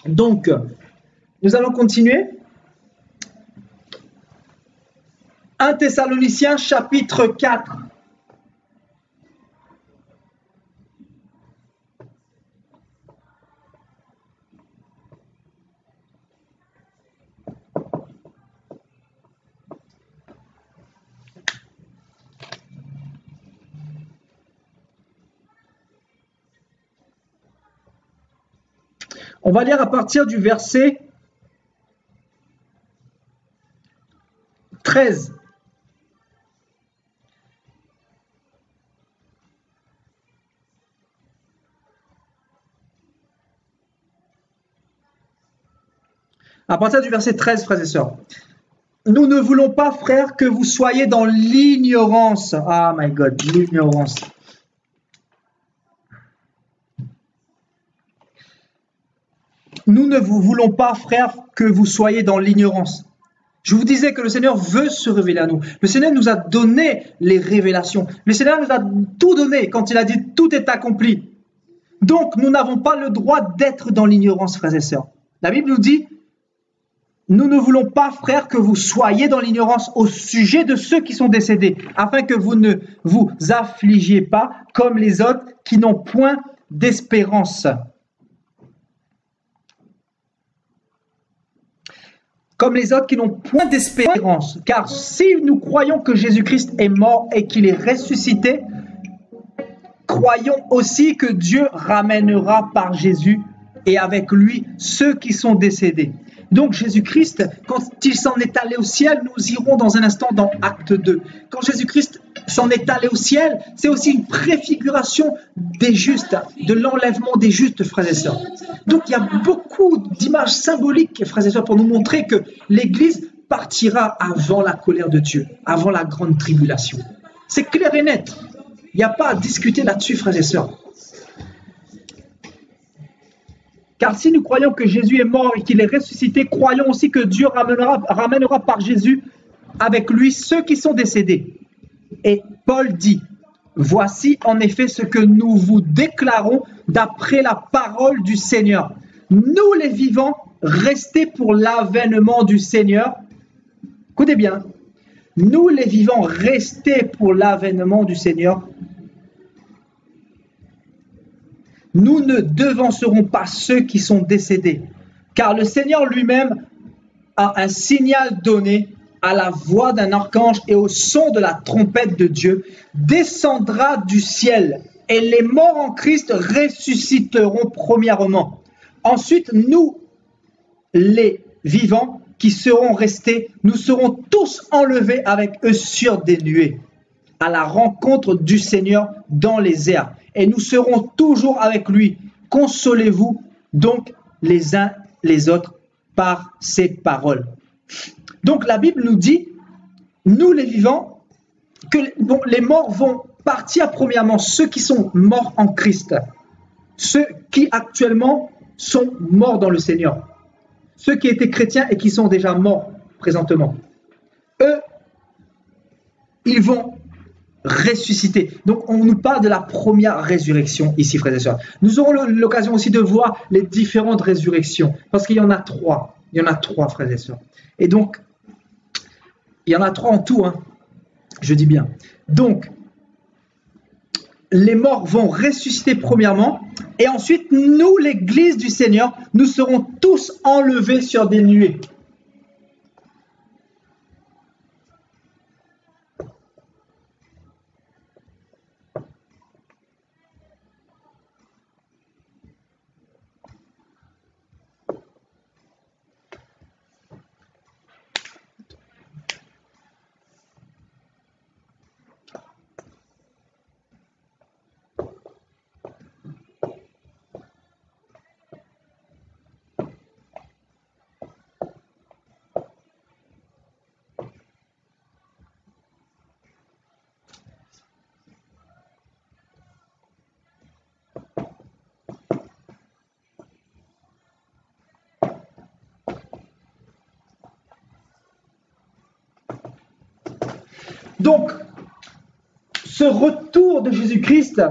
Donc, nous allons continuer. 1 Thessaloniciens chapitre 4. On va lire à partir du verset 13. À partir du verset 13, frères et sœurs. Nous ne voulons pas, frères, que vous soyez dans l'ignorance. Ah, my God, l'ignorance. Nous ne vous voulons pas, frères, que vous soyez dans l'ignorance. Je vous disais que le Seigneur veut se révéler à nous. Le Seigneur nous a donné les révélations. Le Seigneur nous a tout donné quand il a dit « tout est accompli ». Donc, nous n'avons pas le droit d'être dans l'ignorance, frères et sœurs. La Bible nous dit « Nous ne voulons pas, frères, que vous soyez dans l'ignorance au sujet de ceux qui sont décédés, afin que vous ne vous affligiez pas comme les autres qui n'ont point d'espérance. » Comme les autres qui n'ont point d'espérance. Car si nous croyons que Jésus-Christ est mort et qu'il est ressuscité, croyons aussi que Dieu ramènera par Jésus et avec lui ceux qui sont décédés. Donc Jésus-Christ, quand il s'en est allé au ciel, nous irons dans un instant dans Acte 2. Quand Jésus-Christ s'en est allé au ciel, c'est aussi une préfiguration des justes, de l'enlèvement des justes, frères et sœurs. Donc il y a beaucoup d'images symboliques, frères et sœurs, pour nous montrer que l'Église partira avant la colère de Dieu, avant la grande tribulation. C'est clair et net. Il n'y a pas à discuter là-dessus, frères et sœurs. Car si nous croyons que Jésus est mort et qu'il est ressuscité, croyons aussi que Dieu ramènera par Jésus avec lui ceux qui sont décédés. Et Paul dit, voici en effet ce que nous vous déclarons d'après la parole du Seigneur. Nous les vivants, restés pour l'avènement du Seigneur. Écoutez bien, nous les vivants, restés pour l'avènement du Seigneur. Nous ne devancerons pas ceux qui sont décédés, car le Seigneur lui-même a un signal donné à la voix d'un archange et au son de la trompette de Dieu, descendra du ciel, et les morts en Christ ressusciteront premièrement. Ensuite, nous, les vivants qui seront restés, nous serons tous enlevés avec eux sur des nuées, à la rencontre du Seigneur dans les airs. Et nous serons toujours avec lui. Consolez-vous donc les uns les autres par ces paroles. Donc la Bible nous dit, nous les vivants, que les morts vont partir premièrement, ceux qui sont morts en Christ, ceux qui actuellement sont morts dans le Seigneur, ceux qui étaient chrétiens et qui sont déjà morts présentement. Eux, ils vont ressuscité. Donc, on nous parle de la première résurrection ici, frères et sœurs. Nous aurons l'occasion aussi de voir les différentes résurrections, parce qu'il y en a trois. Il y en a trois, frères et sœurs. Et donc, il y en a trois en tout, hein, je dis bien. Donc, les morts vont ressusciter premièrement, et ensuite, nous, l'Église du Seigneur, nous serons tous enlevés sur des nuées. Donc, ce retour de Jésus-Christ,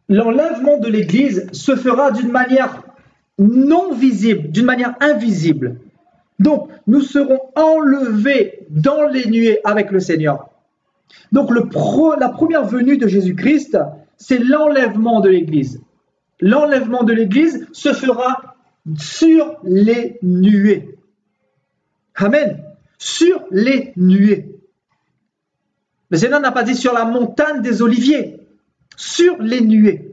l'enlèvement de l'Église se fera d'une manière non visible, d'une manière invisible. Donc, nous serons enlevés dans les nuées avec le Seigneur. Donc, la première venue de Jésus-Christ, c'est l'enlèvement de l'Église. L'enlèvement de l'Église se fera sur les nuées. Amen. Sur les nuées. Le Seigneur n'a pas dit sur la montagne des Oliviers. Sur les nuées.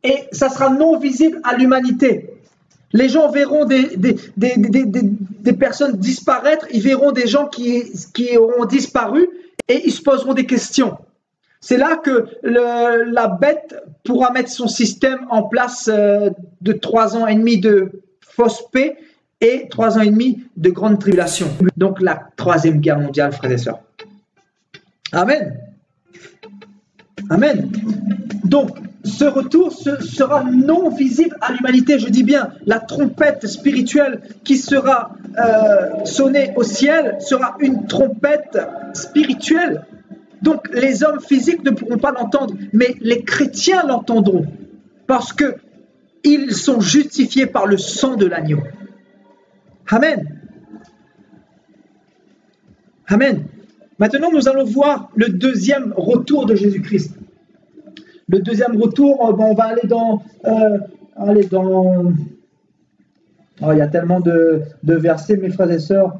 Et ça sera non visible à l'humanité. Les gens verront des personnes disparaître, ils verront des gens qui auront disparu et ils se poseront des questions. C'est là que la bête pourra mettre son système en place de 3 ans et demi de fausse paix et 3 ans et demi de grande tribulation. Donc la troisième guerre mondiale, frères et sœurs. Amen. Amen. Donc, ce retour sera non visible à l'humanité. Je dis bien, la trompette spirituelle qui sera sonnée au ciel sera une trompette spirituelle. Donc, les hommes physiques ne pourront pas l'entendre, mais les chrétiens l'entendront parce qu'ils sont justifiés par le sang de l'agneau. Amen. Amen. Maintenant, nous allons voir le deuxième retour de Jésus-Christ. Le deuxième retour, on va aller dans... il y a tellement de versets, mes frères et sœurs.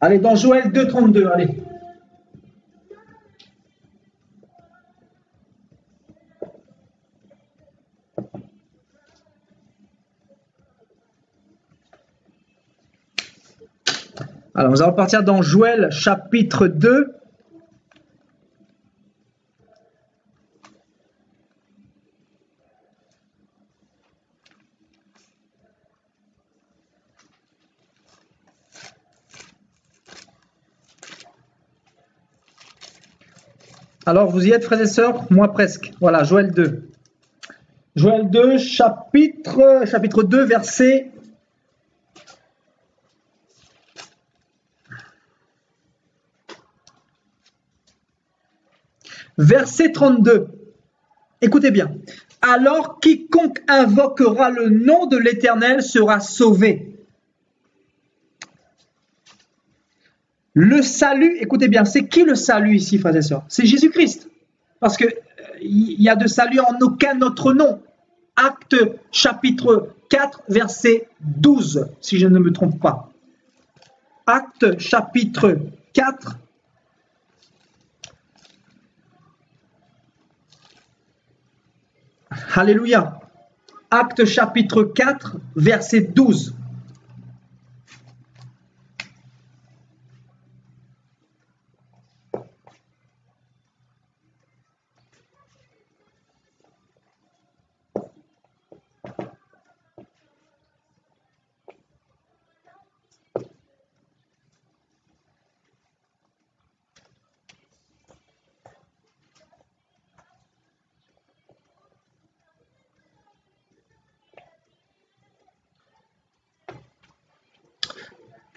Allez, dans Joël 2, 32, allez. Alors, nous allons partir dans Joël chapitre 2. Alors, vous y êtes, frères et sœurs? Moi, presque. Voilà, Joël 2. Joël 2, chapitre 2, verset... Verset 32. Écoutez bien. Alors, quiconque invoquera le nom de l'Éternel sera sauvé. Le salut, écoutez bien, c'est qui le salut ici, frères et sœurs? C'est Jésus-Christ. Parce que il y a de salut en aucun autre nom. Acte chapitre 4, verset 12, si je ne me trompe pas. Acte chapitre 4. Alléluia. Acte chapitre 4, verset 12.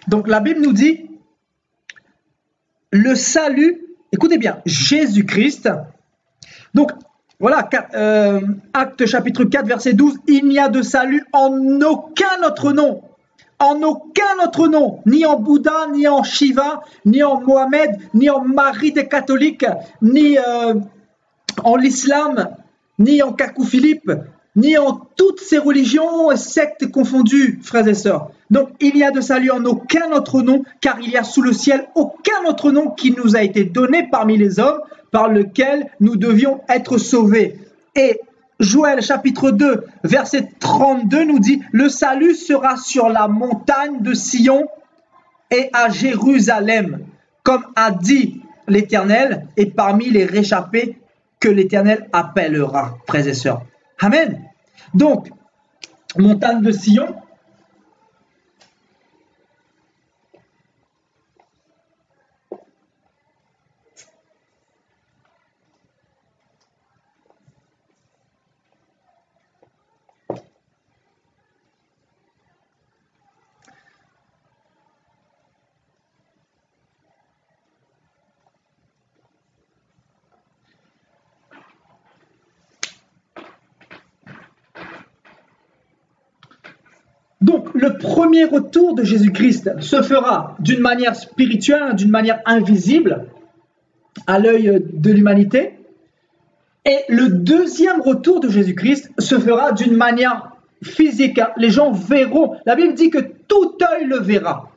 Donc la Bible nous dit, le salut, écoutez bien, Jésus-Christ. Donc voilà, Acte chapitre 4, verset 12, il n'y a de salut en aucun autre nom. En aucun autre nom, ni en Bouddha, ni en Shiva, ni en Mohamed, ni en Marie des catholiques, ni en l'islam, ni en Kakou Philippe, ni en toutes ces religions et sectes confondues, frères et sœurs. Donc, il y a de salut en aucun autre nom, car il y a sous le ciel aucun autre nom qui nous a été donné parmi les hommes, par lequel nous devions être sauvés. Et Joël chapitre 2, verset 32 nous dit, le salut sera sur la montagne de Sion et à Jérusalem, comme a dit l'Éternel, et parmi les réchappés que l'Éternel appellera, frères et sœurs. Amen. Donc, montagne de Sion. Donc, le premier retour de Jésus-Christ se fera d'une manière spirituelle, d'une manière invisible à l'œil de l'humanité. Et le deuxième retour de Jésus-Christ se fera d'une manière physique. Les gens verront. La Bible dit que tout œil le verra,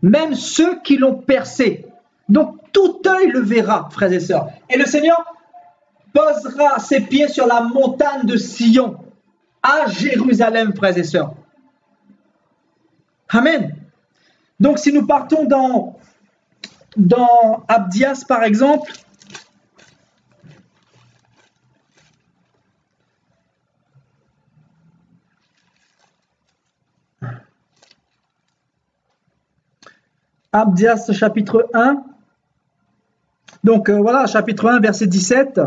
même ceux qui l'ont percé. Donc, tout œil le verra, frères et sœurs. Et le Seigneur posera ses pieds sur la montagne de Sion, à Jérusalem, frères et sœurs. Amen. Donc, si nous partons dans Abdias, par exemple, Abdias, chapitre 1. Donc, voilà, chapitre 1, verset 17.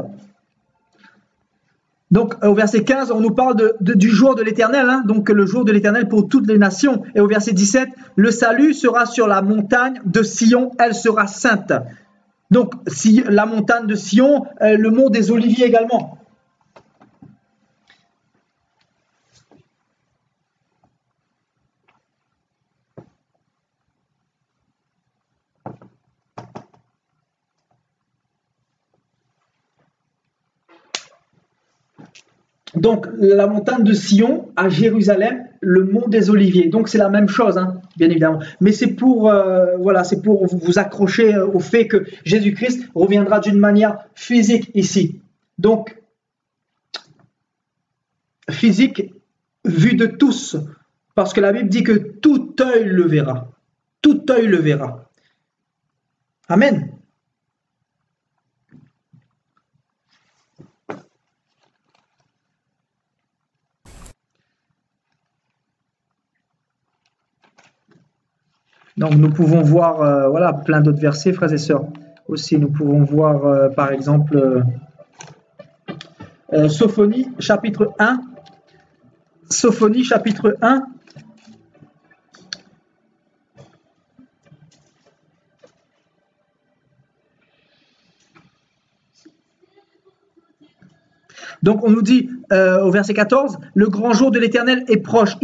Donc, au verset 15, on nous parle du jour de l'Éternel, hein, donc le jour de l'Éternel pour toutes les nations. Et au verset 17, le salut sera sur la montagne de Sion, elle sera sainte. Donc, si, la montagne de Sion, le mont des Oliviers également. Donc, la montagne de Sion, à Jérusalem, le mont des Oliviers. Donc, c'est la même chose, hein, bien évidemment. Mais c'est pour, voilà, c'est pour vous accrocher au fait que Jésus-Christ reviendra d'une manière physique ici. Donc, physique, vue de tous. Parce que la Bible dit que tout œil le verra. Tout œil le verra. Amen. Donc nous pouvons voir voilà, plein d'autres versets, frères et sœurs. Aussi, nous pouvons voir par exemple Sophonie, chapitre 1. Sophonie, chapitre 1. Donc on nous dit au verset 14, le grand jour de l'Éternel est proche,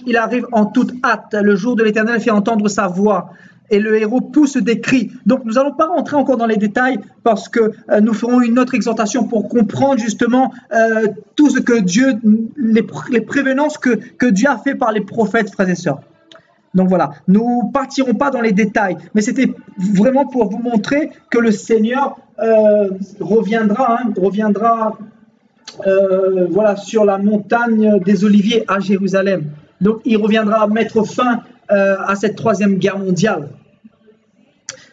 il arrive en toute hâte, le jour de l'Éternel fait entendre sa voix et le héros pousse des cris. Donc nous n'allons pas rentrer encore dans les détails parce que nous ferons une autre exhortation pour comprendre justement tout ce que Dieu, les prévenances que Dieu a fait par les prophètes, frères et sœurs. Donc voilà, nous partirons pas dans les détails, mais c'était vraiment pour vous montrer que le Seigneur reviendra voilà, sur la montagne des Oliviers à Jérusalem. Donc il reviendra mettre fin à cette troisième guerre mondiale.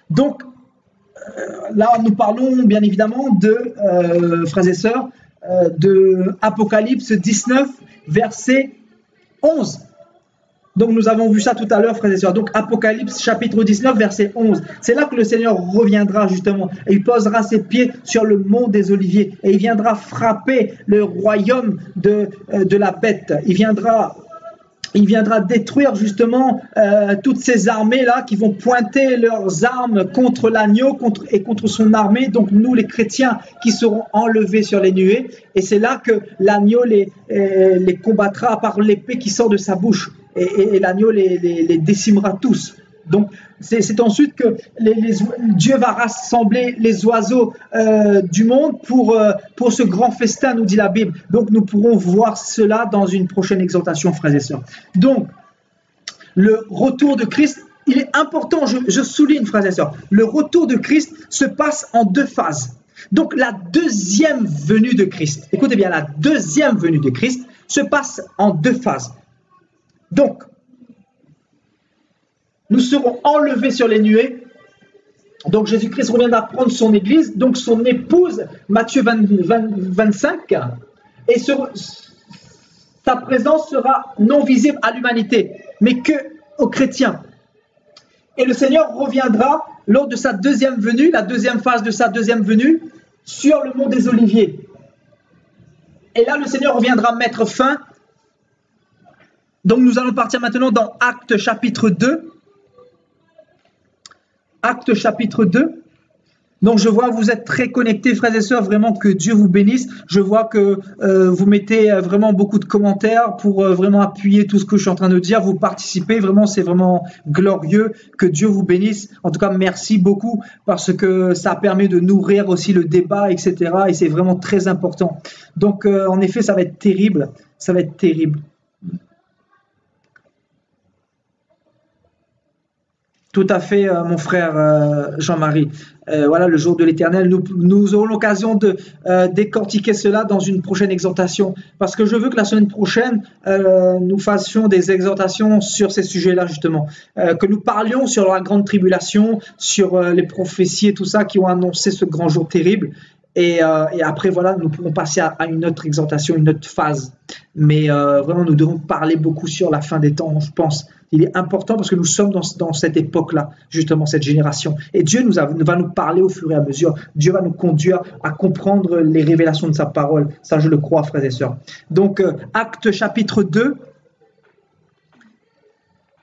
Donc là nous parlons bien évidemment de, frères et sœurs, de Apocalypse 19, verset 11. Donc nous avons vu ça tout à l'heure, frères et sœurs. Donc Apocalypse chapitre 19, verset 11. C'est là que le Seigneur reviendra justement. Et il posera ses pieds sur le mont des Oliviers. Et il viendra frapper le royaume de la bête. Il viendra détruire justement toutes ces armées-là qui vont pointer leurs armes contre l'agneau et contre son armée. Donc nous, les chrétiens, qui seront enlevés sur les nuées. Et c'est là que l'agneau les combattra par l'épée qui sort de sa bouche. Et l'agneau les décimera tous. Donc c'est ensuite que Dieu va rassembler les oiseaux du monde pour ce grand festin, nous dit la Bible. Donc nous pourrons voir cela dans une prochaine exhortation, frères et sœurs. Donc le retour de Christ, il est important, je souligne, frères et sœurs, le retour de Christ se passe en deux phases. Donc la deuxième venue de Christ, écoutez bien, la deuxième venue de Christ se passe en deux phases. Donc, nous serons enlevés sur les nuées. Donc, Jésus-Christ reviendra prendre son église, donc son épouse, Matthieu 25, et sa présence sera non visible à l'humanité, mais que aux chrétiens. Et le Seigneur reviendra lors de sa deuxième venue, la deuxième phase de sa deuxième venue, sur le mont des Oliviers. Et là, le Seigneur reviendra mettre fin. Donc nous allons partir maintenant dans Actes chapitre 2. Actes chapitre 2. Donc je vois que vous êtes très connectés, frères et sœurs, vraiment que Dieu vous bénisse. Je vois que vous mettez vraiment beaucoup de commentaires pour vraiment appuyer tout ce que je suis en train de dire. Vous participez, vraiment, c'est vraiment glorieux. Que Dieu vous bénisse. En tout cas, merci beaucoup parce que ça permet de nourrir aussi le débat, etc. Et c'est vraiment très important. Donc en effet, ça va être terrible. Ça va être terrible. Tout à fait, mon frère Jean-Marie. Voilà, le jour de l'Éternel. Nous aurons l'occasion de décortiquer cela dans une prochaine exhortation, parce que je veux que la semaine prochaine, nous fassions des exhortations sur ces sujets-là, justement. Que nous parlions sur la grande tribulation, sur les prophéties et tout ça qui ont annoncé ce grand jour terrible. Et après, voilà, nous pourrons passer à une autre exhortation, une autre phase. Mais vraiment, nous devons parler beaucoup sur la fin des temps, je pense. Il est important parce que nous sommes dans cette époque-là, justement, cette génération. Et Dieu va nous parler au fur et à mesure. Dieu va nous conduire à comprendre les révélations de sa parole. Ça, je le crois, frères et sœurs. Donc, Actes chapitre 2.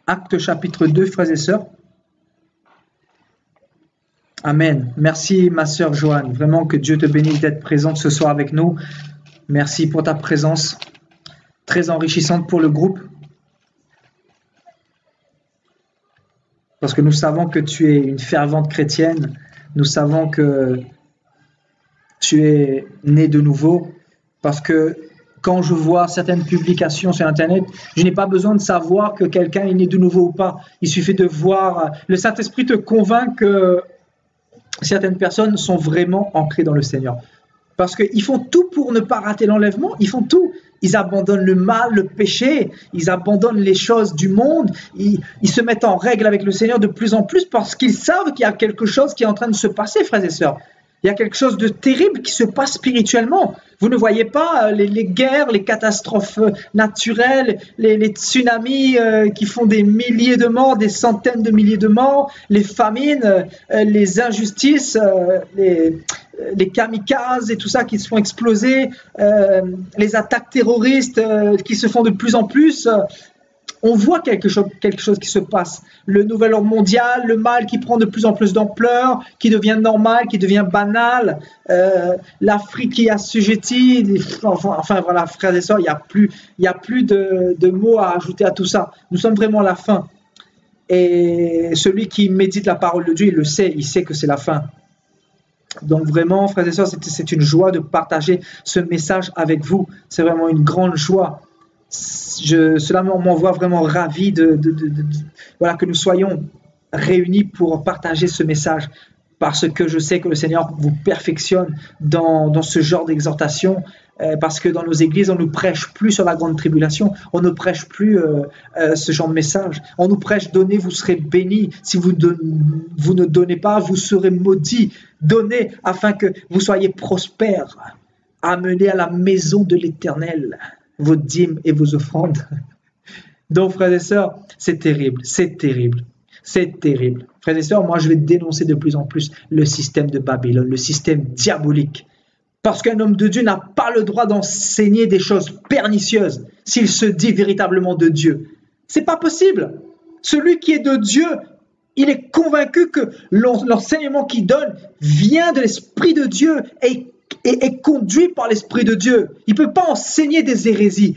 Actes chapitre 2, frères et sœurs. Amen. Merci, ma sœur Joanne. Vraiment que Dieu te bénisse d'être présente ce soir avec nous. Merci pour ta présence, très enrichissante pour le groupe. Parce que nous savons que tu es une fervente chrétienne. Nous savons que tu es né de nouveau. Parce que quand je vois certaines publications sur Internet, je n'ai pas besoin de savoir que quelqu'un est né de nouveau ou pas. Il suffit de voir. Le Saint-Esprit te convainc que certaines personnes sont vraiment ancrées dans le Seigneur. Parce qu'ils font tout pour ne pas rater l'enlèvement. Ils font tout. Ils abandonnent le mal, le péché. Ils abandonnent les choses du monde. Ils se mettent en règle avec le Seigneur de plus en plus parce qu'ils savent qu'il y a quelque chose qui est en train de se passer, frères et sœurs. Il y a quelque chose de terrible qui se passe spirituellement. Vous ne voyez pas les guerres, les catastrophes naturelles, les tsunamis qui font des milliers de morts, des centaines de milliers de morts, les famines, les injustices, les kamikazes et tout ça qui se font exploser, les attaques terroristes qui se font de plus en plus. On voit quelque chose qui se passe. Le nouvel ordre mondial, le mal qui prend de plus en plus d'ampleur, qui devient normal, qui devient banal. L'Afrique qui est assujettie. Enfin voilà, frères et sœurs, il y a plus de mots à ajouter à tout ça. Nous sommes vraiment à la fin. Et celui qui médite la parole de Dieu, il le sait, il sait que c'est la fin. Donc vraiment, frères et sœurs, c'est une joie de partager ce message avec vous. C'est vraiment une grande joie. Cela m'envoie vraiment ravi voilà, que nous soyons réunis pour partager ce message, parce que je sais que le Seigneur vous perfectionne dans ce genre d'exhortation, parce que dans nos églises, on ne prêche plus sur la grande tribulation, on ne prêche plus ce genre de message. On nous prêche: donnez, vous serez bénis. Si vous ne donnez pas, vous serez maudits. Donnez afin que vous soyez prospères, amenés à la maison de l'Éternel, vos dîmes et vos offrandes. Donc, frères et sœurs, c'est terrible, c'est terrible, c'est terrible. Frères et sœurs, moi, je vais dénoncer de plus en plus le système de Babylone, le système diabolique. Parce qu'un homme de Dieu n'a pas le droit d'enseigner des choses pernicieuses s'il se dit véritablement de Dieu. C'est pas possible. Celui qui est de Dieu, il est convaincu que l'enseignement qu'il donne vient de l'Esprit de Dieu et est conduit par l'Esprit de Dieu. Il ne peut pas enseigner des hérésies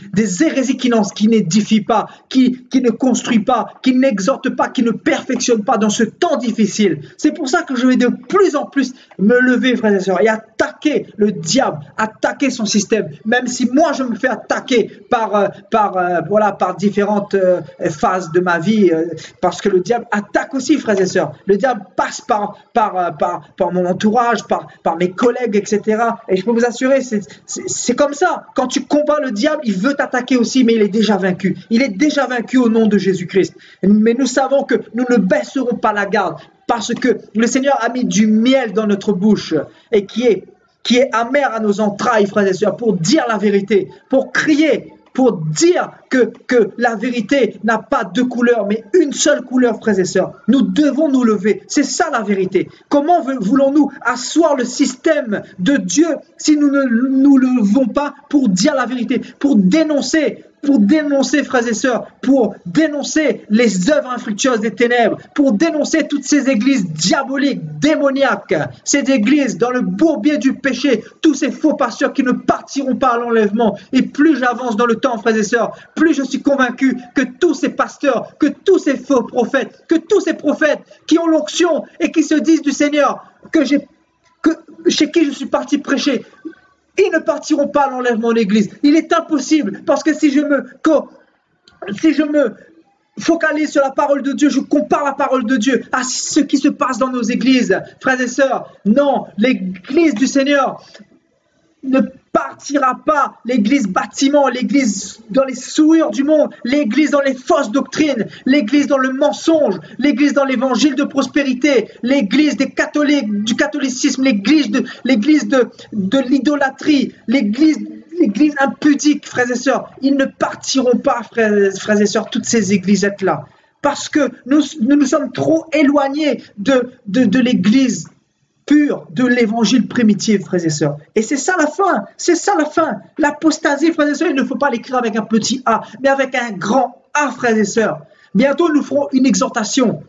qui n'édifient pas, qui ne construisent pas, qui n'exhortent pas, qui ne perfectionnent pas dans ce temps difficile. C'est pour ça que je vais de plus en plus me lever, frères et sœurs, et attaquer le diable, attaquer son système, même si moi je me fais attaquer par différentes phases de ma vie, parce que le diable attaque aussi, frères et sœurs. Le diable passe par mon entourage, par mes collègues, etc. Et je peux vous assurer, c'est comme ça. Quand tu combats le diable, il veut t'attaquer aussi, mais il est déjà vaincu. Il est déjà vaincu au nom de Jésus-Christ. Mais nous savons que nous ne baisserons pas la garde, parce que le Seigneur a mis du miel dans notre bouche et qui est amer à nos entrailles, frères et sœurs, pour dire la vérité, pour crier, pour dire que la vérité n'a pas deux couleurs, mais une seule couleur, frères et sœurs. Nous devons nous lever. C'est ça la vérité. Comment voulons-nous asseoir le système de Dieu si nous ne nous levons pas pour dire la vérité, pour dénoncer, pour dénoncer, frères et sœurs, pour dénoncer les œuvres infructueuses des ténèbres, pour dénoncer toutes ces églises diaboliques, démoniaques, ces églises dans le bourbier du péché, tous ces faux pasteurs qui ne partiront pas à l'enlèvement. Et plus j'avance dans le temps, frères et sœurs, plus je suis convaincu que tous ces pasteurs, que tous ces faux prophètes, que tous ces prophètes qui ont l'onction et qui se disent du Seigneur, chez qui je suis parti prêcher, ils ne partiront pas à l'enlèvement de l'Église. Il est impossible, parce que si je me focalise sur la parole de Dieu, je compare la parole de Dieu à ce qui se passe dans nos églises. Frères et sœurs, non, l'Église du Seigneur ne partira pas, l'église bâtiment, l'église dans les souillures du monde, l'église dans les fausses doctrines, l'église dans le mensonge, l'église dans l'évangile de prospérité, l'église des catholiques, du catholicisme, l'église de l'idolâtrie, l'église impudique, frères et sœurs. Ils ne partiront pas, frères et sœurs, toutes ces églisettes-là, parce que nous sommes trop éloignés de l'église pure, de l'évangile primitif, frères et sœurs. Et c'est ça la fin, c'est ça la fin. L'apostasie, frères et sœurs, il ne faut pas l'écrire avec un petit A, mais avec un grand A, frères et sœurs. Bientôt, nous ferons une exhortation.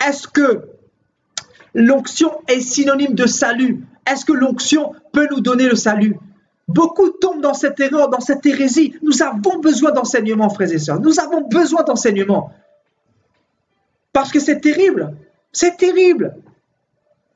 Est-ce que l'onction est synonyme de salut? Est-ce que l'onction peut nous donner le salut? Beaucoup tombent dans cette erreur, dans cette hérésie. Nous avons besoin d'enseignement, frères et sœurs. Nous avons besoin d'enseignement. Parce que c'est terrible. C'est terrible.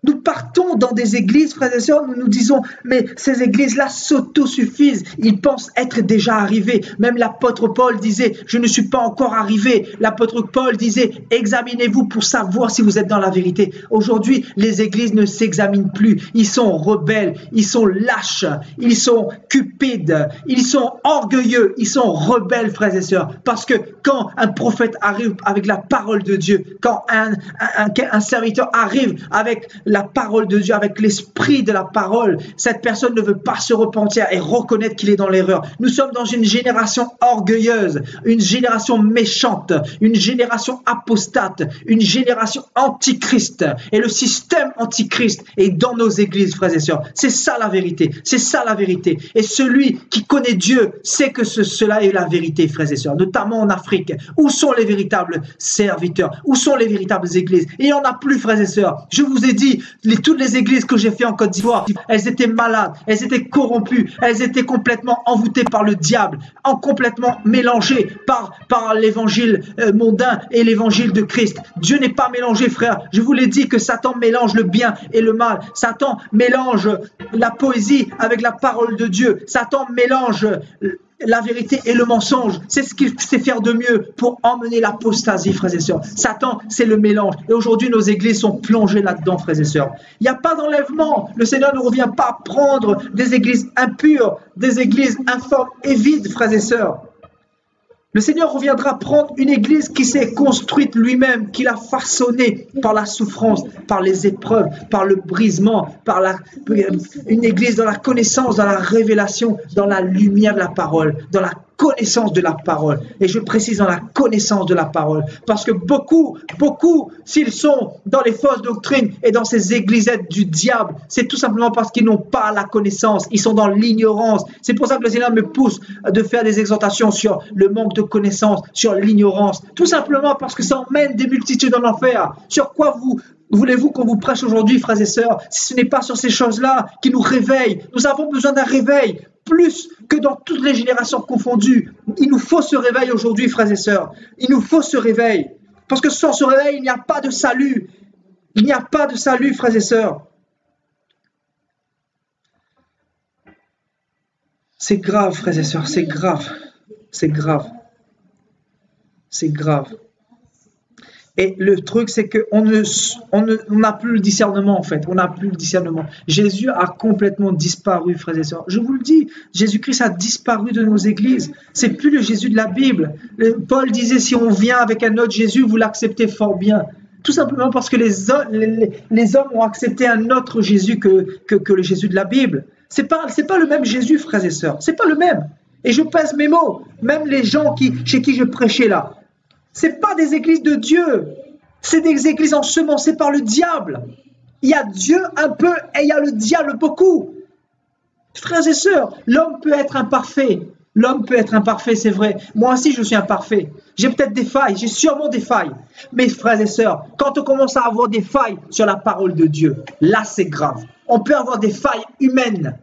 Nous partons dans des églises, frères et sœurs, nous nous disons, mais ces églises-là s'autosuffisent, ils pensent être déjà arrivés. Même l'apôtre Paul disait, je ne suis pas encore arrivé. L'apôtre Paul disait, examinez-vous pour savoir si vous êtes dans la vérité. Aujourd'hui, les églises ne s'examinent plus. Ils sont rebelles, ils sont lâches, ils sont cupides, ils sont orgueilleux, ils sont rebelles, frères et sœurs. Parce que quand un prophète arrive avec la parole de Dieu, quand un serviteur arrive avec la parole de Dieu, avec l'esprit de la parole, cette personne ne veut pas se repentir et reconnaître qu'il est dans l'erreur. Nous sommes dans une génération orgueilleuse, une génération méchante, une génération apostate, une génération antichrist. Et le système antichrist est dans nos églises, frères et sœurs. C'est ça la vérité. C'est ça la vérité. Et celui qui connaît Dieu sait que cela est la vérité, frères et sœurs, notamment en Afrique. Où sont les véritables serviteurs? Où sont les véritables églises? Il n'y en a plus, frères et sœurs. Je vous ai dit, toutes les églises que j'ai fait en Côte d'Ivoire, elles étaient malades, elles étaient corrompues, elles étaient complètement envoûtées par le diable, complètement mélangées par l'évangile mondain et l'évangile de Christ. Dieu n'est pas mélangé, frère. Je vous l'ai dit que Satan mélange le bien et le mal. Satan mélange la poésie avec la parole de Dieu. Satan mélange la vérité et le mensonge. C'est ce qu'il sait faire de mieux pour emmener l'apostasie, frères et sœurs. Satan, c'est le mélange. Et aujourd'hui, nos églises sont plongées là-dedans, frères et sœurs. Il n'y a pas d'enlèvement. Le Seigneur ne revient pas prendre des églises impures, des églises informes et vides, frères et sœurs. Le Seigneur reviendra prendre une église qui s'est construite lui-même, qu'il a façonnée par la souffrance, par les épreuves, par le brisement, une église dans la connaissance, dans la révélation, dans la lumière de la parole, dans la connaissance de la parole. Et je précise dans la connaissance de la parole. Parce que beaucoup, s'ils sont dans les fausses doctrines et dans ces églisettes du diable, c'est tout simplement parce qu'ils n'ont pas la connaissance. Ils sont dans l'ignorance. C'est pour ça que le Seigneur me pousse de faire des exhortations sur le manque de connaissance, sur l'ignorance. Tout simplement parce que ça emmène des multitudes en enfer. Sur quoi voulez-vous qu'on vous prêche aujourd'hui, frères et sœurs, si ce n'est pas sur ces choses-là qui nous réveillent? Nous avons besoin d'un réveil, plus que dans toutes les générations confondues. Il nous faut ce réveil aujourd'hui, frères et sœurs. Il nous faut ce réveil. Parce que sans ce réveil, il n'y a pas de salut. Il n'y a pas de salut, frères et sœurs. C'est grave, frères et sœurs, c'est grave. C'est grave. C'est grave. Et le truc, c'est qu'on n'a plus le discernement, en fait. On n'a plus le discernement. Jésus a complètement disparu, frères et sœurs. Je vous le dis, Jésus-Christ a disparu de nos églises. C'est plus le Jésus de la Bible. Paul disait, si on vient avec un autre Jésus, vous l'acceptez fort bien. Tout simplement parce que les hommes ont accepté un autre Jésus que le Jésus de la Bible. C'est pas le même Jésus, frères et sœurs. C'est pas le même. Et je pèse mes mots. Même les gens chez qui je prêchais là. C'est pas des églises de Dieu, c'est des églises ensemencées par le diable. Il y a Dieu un peu et il y a le diable beaucoup. Frères et sœurs, l'homme peut être imparfait, L'homme peut être imparfait, c'est vrai. Moi aussi, je suis imparfait. J'ai peut-être des failles, j'ai sûrement des failles. Mais frères et sœurs, quand on commence à avoir des failles sur la parole de Dieu, là, c'est grave. On peut avoir des failles humaines,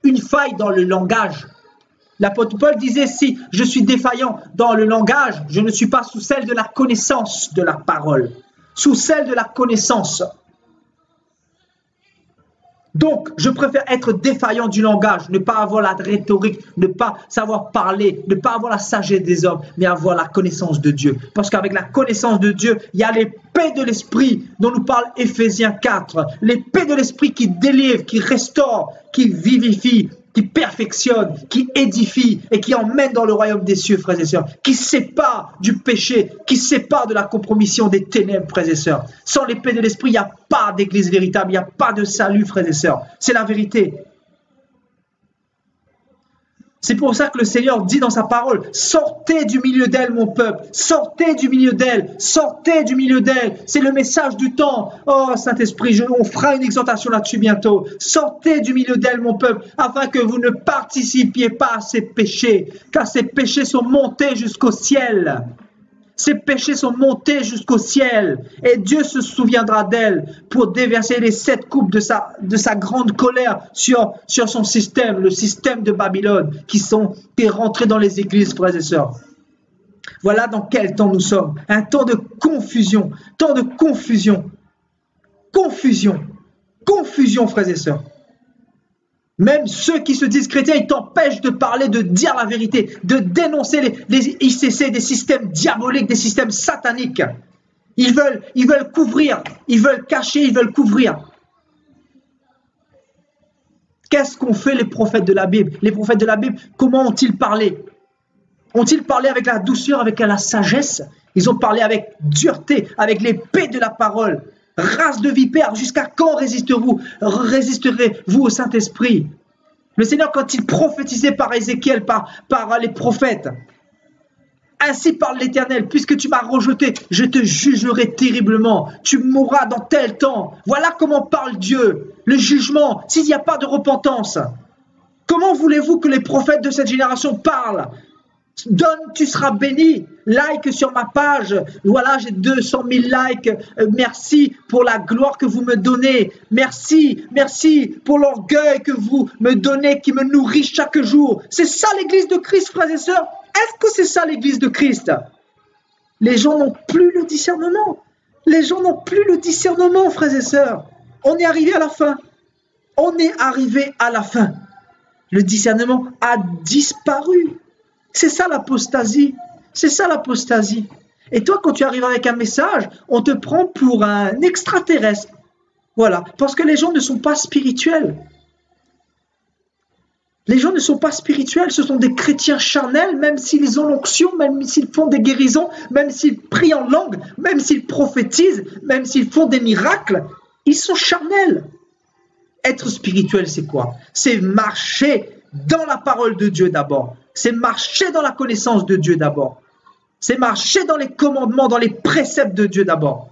une faille dans le langage. L'apôtre Paul disait, si je suis défaillant dans le langage, je ne suis pas sous celle de la connaissance de la parole, sous celle de la connaissance. Donc, je préfère être défaillant du langage, ne pas avoir la rhétorique, ne pas savoir parler, ne pas avoir la sagesse des hommes, mais avoir la connaissance de Dieu. Parce qu'avec la connaissance de Dieu, il y a l'épée de l'esprit dont nous parle Éphésiens 4. L'épée de l'esprit qui délivre, qui restaure, qui vivifie, qui perfectionne, qui édifie et qui emmène dans le royaume des cieux, frères et sœurs, qui sépare du péché, qui sépare de la compromission des ténèbres, frères et sœurs. Sans l'épée de l'esprit, il n'y a pas d'église véritable, il n'y a pas de salut, frères et sœurs. C'est la vérité. C'est pour ça que le Seigneur dit dans sa parole, sortez du milieu d'elle, mon peuple, sortez du milieu d'elle, sortez du milieu d'elle. C'est le message du temps. Oh, Saint-Esprit, on fera une exhortation là-dessus bientôt. Sortez du milieu d'elle, mon peuple, afin que vous ne participiez pas à ses péchés, car ces péchés sont montés jusqu'au ciel. Ses péchés sont montés jusqu'au ciel et Dieu se souviendra d'elle pour déverser les 7 coupes de sa grande colère sur son système, le système de Babylone qui est rentré dans les églises, frères et sœurs. Voilà dans quel temps nous sommes. Un temps de confusion, confusion, frères et sœurs. Même ceux qui se disent chrétiens, ils t'empêchent de parler, de dire la vérité, de dénoncer les ICC, des systèmes diaboliques, des systèmes sataniques. Ils veulent couvrir, ils veulent cacher, ils veulent couvrir. Qu'est-ce qu'ont fait les prophètes de la Bible? Les prophètes de la Bible, comment ont-ils parlé? Ont-ils parlé avec la douceur, avec la sagesse? Ils ont parlé avec dureté, avec l'épée de la parole. Race de vipères, jusqu'à quand résisterez-vous au Saint-Esprit? Le Seigneur, quand il prophétisait par Ézéchiel, par les prophètes, ainsi parle l'Éternel, puisque tu m'as rejeté, je te jugerai terriblement, tu mourras dans tel temps. Voilà comment parle Dieu, le jugement, s'il n'y a pas de repentance. Comment voulez-vous que les prophètes de cette génération parlent? Donne, tu seras béni. Like sur ma page. Voilà, j'ai 200 000 likes. Merci pour la gloire que vous me donnez. Merci pour l'orgueil que vous me donnez, qui me nourrit chaque jour. C'est ça l'église de Christ, frères et sœurs. Est-ce que c'est ça l'église de Christ? Les gens n'ont plus le discernement. Les gens n'ont plus le discernement, frères et sœurs. On est arrivé à la fin. Le discernement a disparu. C'est ça l'apostasie. Et toi, quand tu arrives avec un message, on te prend pour un extraterrestre. Voilà, parce que les gens ne sont pas spirituels. Les gens ne sont pas spirituels, ce sont des chrétiens charnels, même s'ils ont l'onction, même s'ils font des guérisons, même s'ils prient en langue, même s'ils prophétisent, même s'ils font des miracles, ils sont charnels. Être spirituel, c'est quoi? C'est marcher dans la parole de Dieu d'abord. C'est marcher dans la connaissance de Dieu d'abord. C'est marcher dans les commandements, dans les préceptes de Dieu d'abord.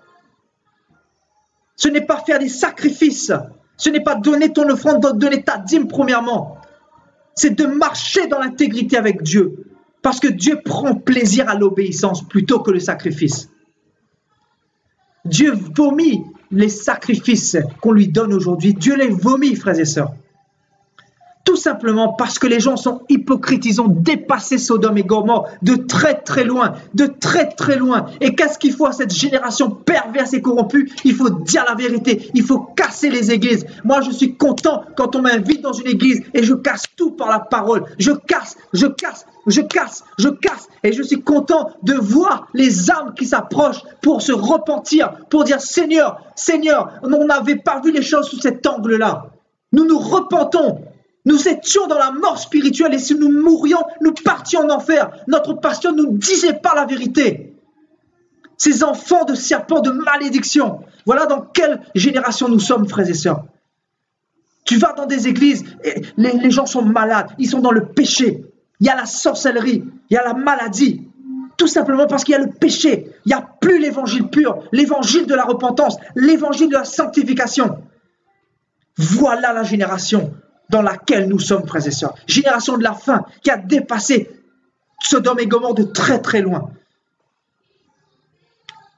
Ce n'est pas faire des sacrifices. Ce n'est pas donner ton offrande, donner ta dîme premièrement. C'est de marcher dans l'intégrité avec Dieu. Parce que Dieu prend plaisir à l'obéissance plutôt que le sacrifice. Dieu vomit les sacrifices qu'on lui donne aujourd'hui. Dieu les vomit, frères et sœurs. Tout simplement parce que les gens sont hypocrites, ils ont dépassé Sodome et Gomorrhe de très très loin, Et qu'est-ce qu'il faut à cette génération perverse et corrompue? Il faut dire la vérité, il faut casser les églises. Moi je suis content quand on m'invite dans une église et je casse tout par la parole. Je casse. Et je suis content de voir les âmes qui s'approchent pour se repentir, pour dire Seigneur, on n'avait pas vu les choses sous cet angle-là. Nous nous repentons. Nous étions dans la mort spirituelle et si nous mourions, nous partions en enfer. Notre pasteur ne nous disait pas la vérité. Ces enfants de serpents, de malédiction. Voilà dans quelle génération nous sommes, frères et sœurs. Tu vas dans des églises, et les gens sont malades, ils sont dans le péché. Il y a la sorcellerie, il y a la maladie. Tout simplement parce qu'il y a le péché. Il n'y a plus l'évangile pur, l'évangile de la repentance, l'évangile de la sanctification. Voilà la génération dans laquelle nous sommes, frères et sœurs. Génération de la fin qui a dépassé Sodome et Gomorrhe de très très loin.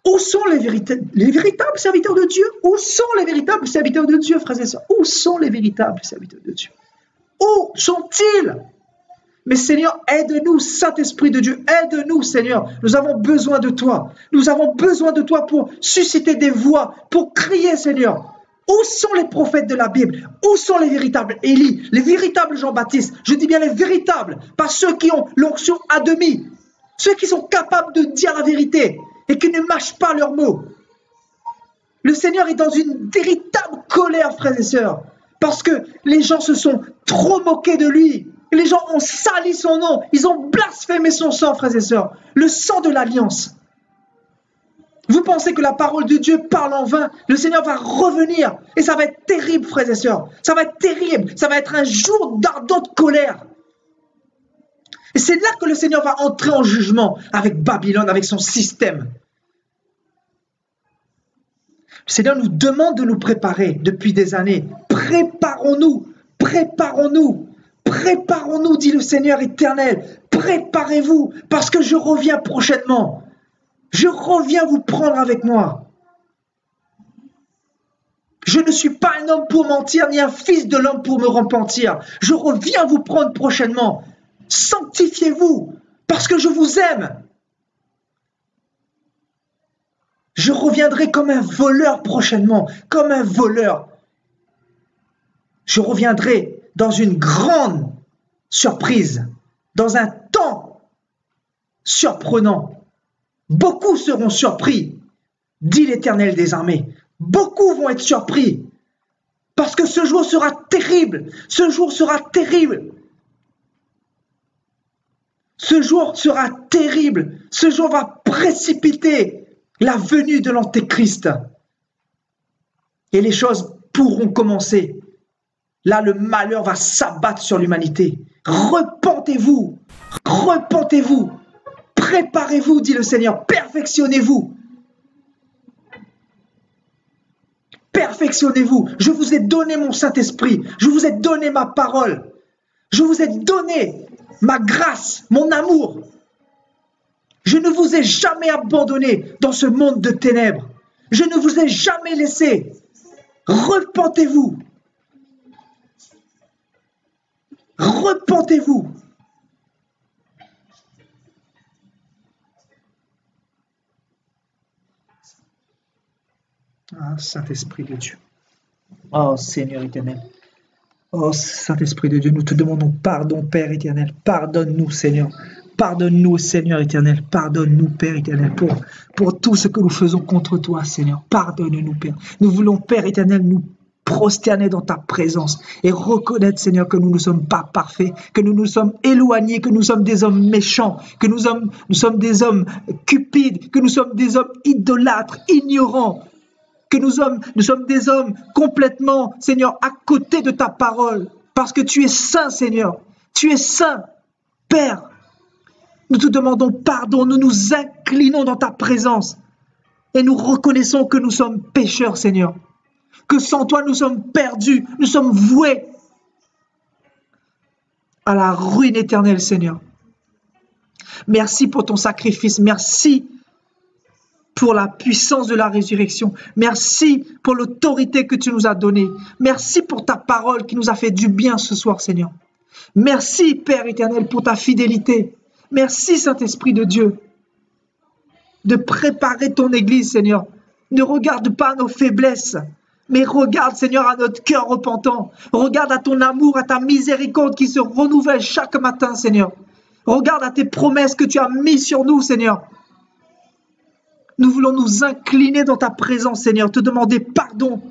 Où sont les véritables serviteurs de Dieu? Où sont les véritables serviteurs de Dieu, frères et sœurs? Où sont les véritables serviteurs de Dieu? Où sont-ils? Mais Seigneur, aide-nous, Saint-Esprit de Dieu, aide-nous, Seigneur. Nous avons besoin de toi. Nous avons besoin de toi pour susciter des voix, pour crier, Seigneur. Où sont les prophètes de la Bible? Où sont les véritables Élie, les véritables Jean-Baptiste? Je dis bien les véritables, pas ceux qui ont l'onction à demi, ceux qui sont capables de dire la vérité et qui ne mâchent pas leurs mots. Le Seigneur est dans une véritable colère, frères et sœurs, parce que les gens se sont trop moqués de lui. Les gens ont sali son nom, ils ont blasphémé son sang, frères et sœurs, le sang de l'alliance. Vous pensez que la parole de Dieu parle en vain? Le Seigneur va revenir et ça va être terrible, frères et sœurs. Ça va être terrible, ça va être un jour d'ardente colère. Et c'est là que le Seigneur va entrer en jugement avec Babylone, avec son système. Le Seigneur nous demande de nous préparer depuis des années. Préparons-nous, préparons-nous, préparons-nous, dit le Seigneur éternel. Préparez-vous, parce que je reviens prochainement. Je reviens vous prendre avec moi. Je ne suis pas un homme pour mentir, ni un fils de l'homme pour me repentir. Je reviens vous prendre prochainement. Sanctifiez-vous, parce que je vous aime. Je reviendrai comme un voleur prochainement, comme un voleur. Je reviendrai dans une grande surprise, dans un temps surprenant. Beaucoup seront surpris, dit l'Éternel des armées. Beaucoup vont être surpris, parce que ce jour sera terrible. Ce jour sera terrible. Ce jour sera terrible. Ce jour va précipiter la venue de l'Antéchrist. Et les choses pourront commencer. Là, le malheur va s'abattre sur l'humanité. Repentez-vous. Repentez-vous. Préparez-vous, dit le Seigneur. Perfectionnez-vous. Perfectionnez-vous. Je vous ai donné mon Saint-Esprit. Je vous ai donné ma parole. Je vous ai donné ma grâce, mon amour. Je ne vous ai jamais abandonné dans ce monde de ténèbres. Je ne vous ai jamais laissé. Repentez-vous. Repentez-vous. Ah, Saint-Esprit de Dieu. Oh, Seigneur éternel. Oh, Saint-Esprit de Dieu, nous te demandons pardon, Père éternel. Pardonne-nous, Seigneur. Pardonne-nous, Seigneur éternel. Pardonne-nous, Père éternel, pour tout ce que nous faisons contre toi, Seigneur. Pardonne-nous, Père. Nous voulons, Père éternel, nous prosterner dans ta présence et reconnaître, Seigneur, que nous ne sommes pas parfaits, que nous nous sommes éloignés, que nous sommes des hommes méchants, que nous sommes des hommes cupides, que nous sommes des hommes idolâtres, ignorants, que nous sommes des hommes complètement, Seigneur, à côté de ta parole, parce que tu es saint, Seigneur. Tu es saint, Père. Nous te demandons pardon, nous nous inclinons dans ta présence et nous reconnaissons que nous sommes pécheurs, Seigneur. Que sans toi, nous sommes perdus, nous sommes voués à la ruine éternelle, Seigneur. Merci pour ton sacrifice, merci pour la puissance de la résurrection. Merci pour l'autorité que tu nous as donnée. Merci pour ta parole qui nous a fait du bien ce soir, Seigneur. Merci, Père éternel, pour ta fidélité. Merci, Saint-Esprit de Dieu, de préparer ton Église, Seigneur. Ne regarde pas nos faiblesses, mais regarde, Seigneur, à notre cœur repentant. Regarde à ton amour, à ta miséricorde qui se renouvelle chaque matin, Seigneur. Regarde à tes promesses que tu as mises sur nous, Seigneur. Nous voulons nous incliner dans ta présence, Seigneur, te demander pardon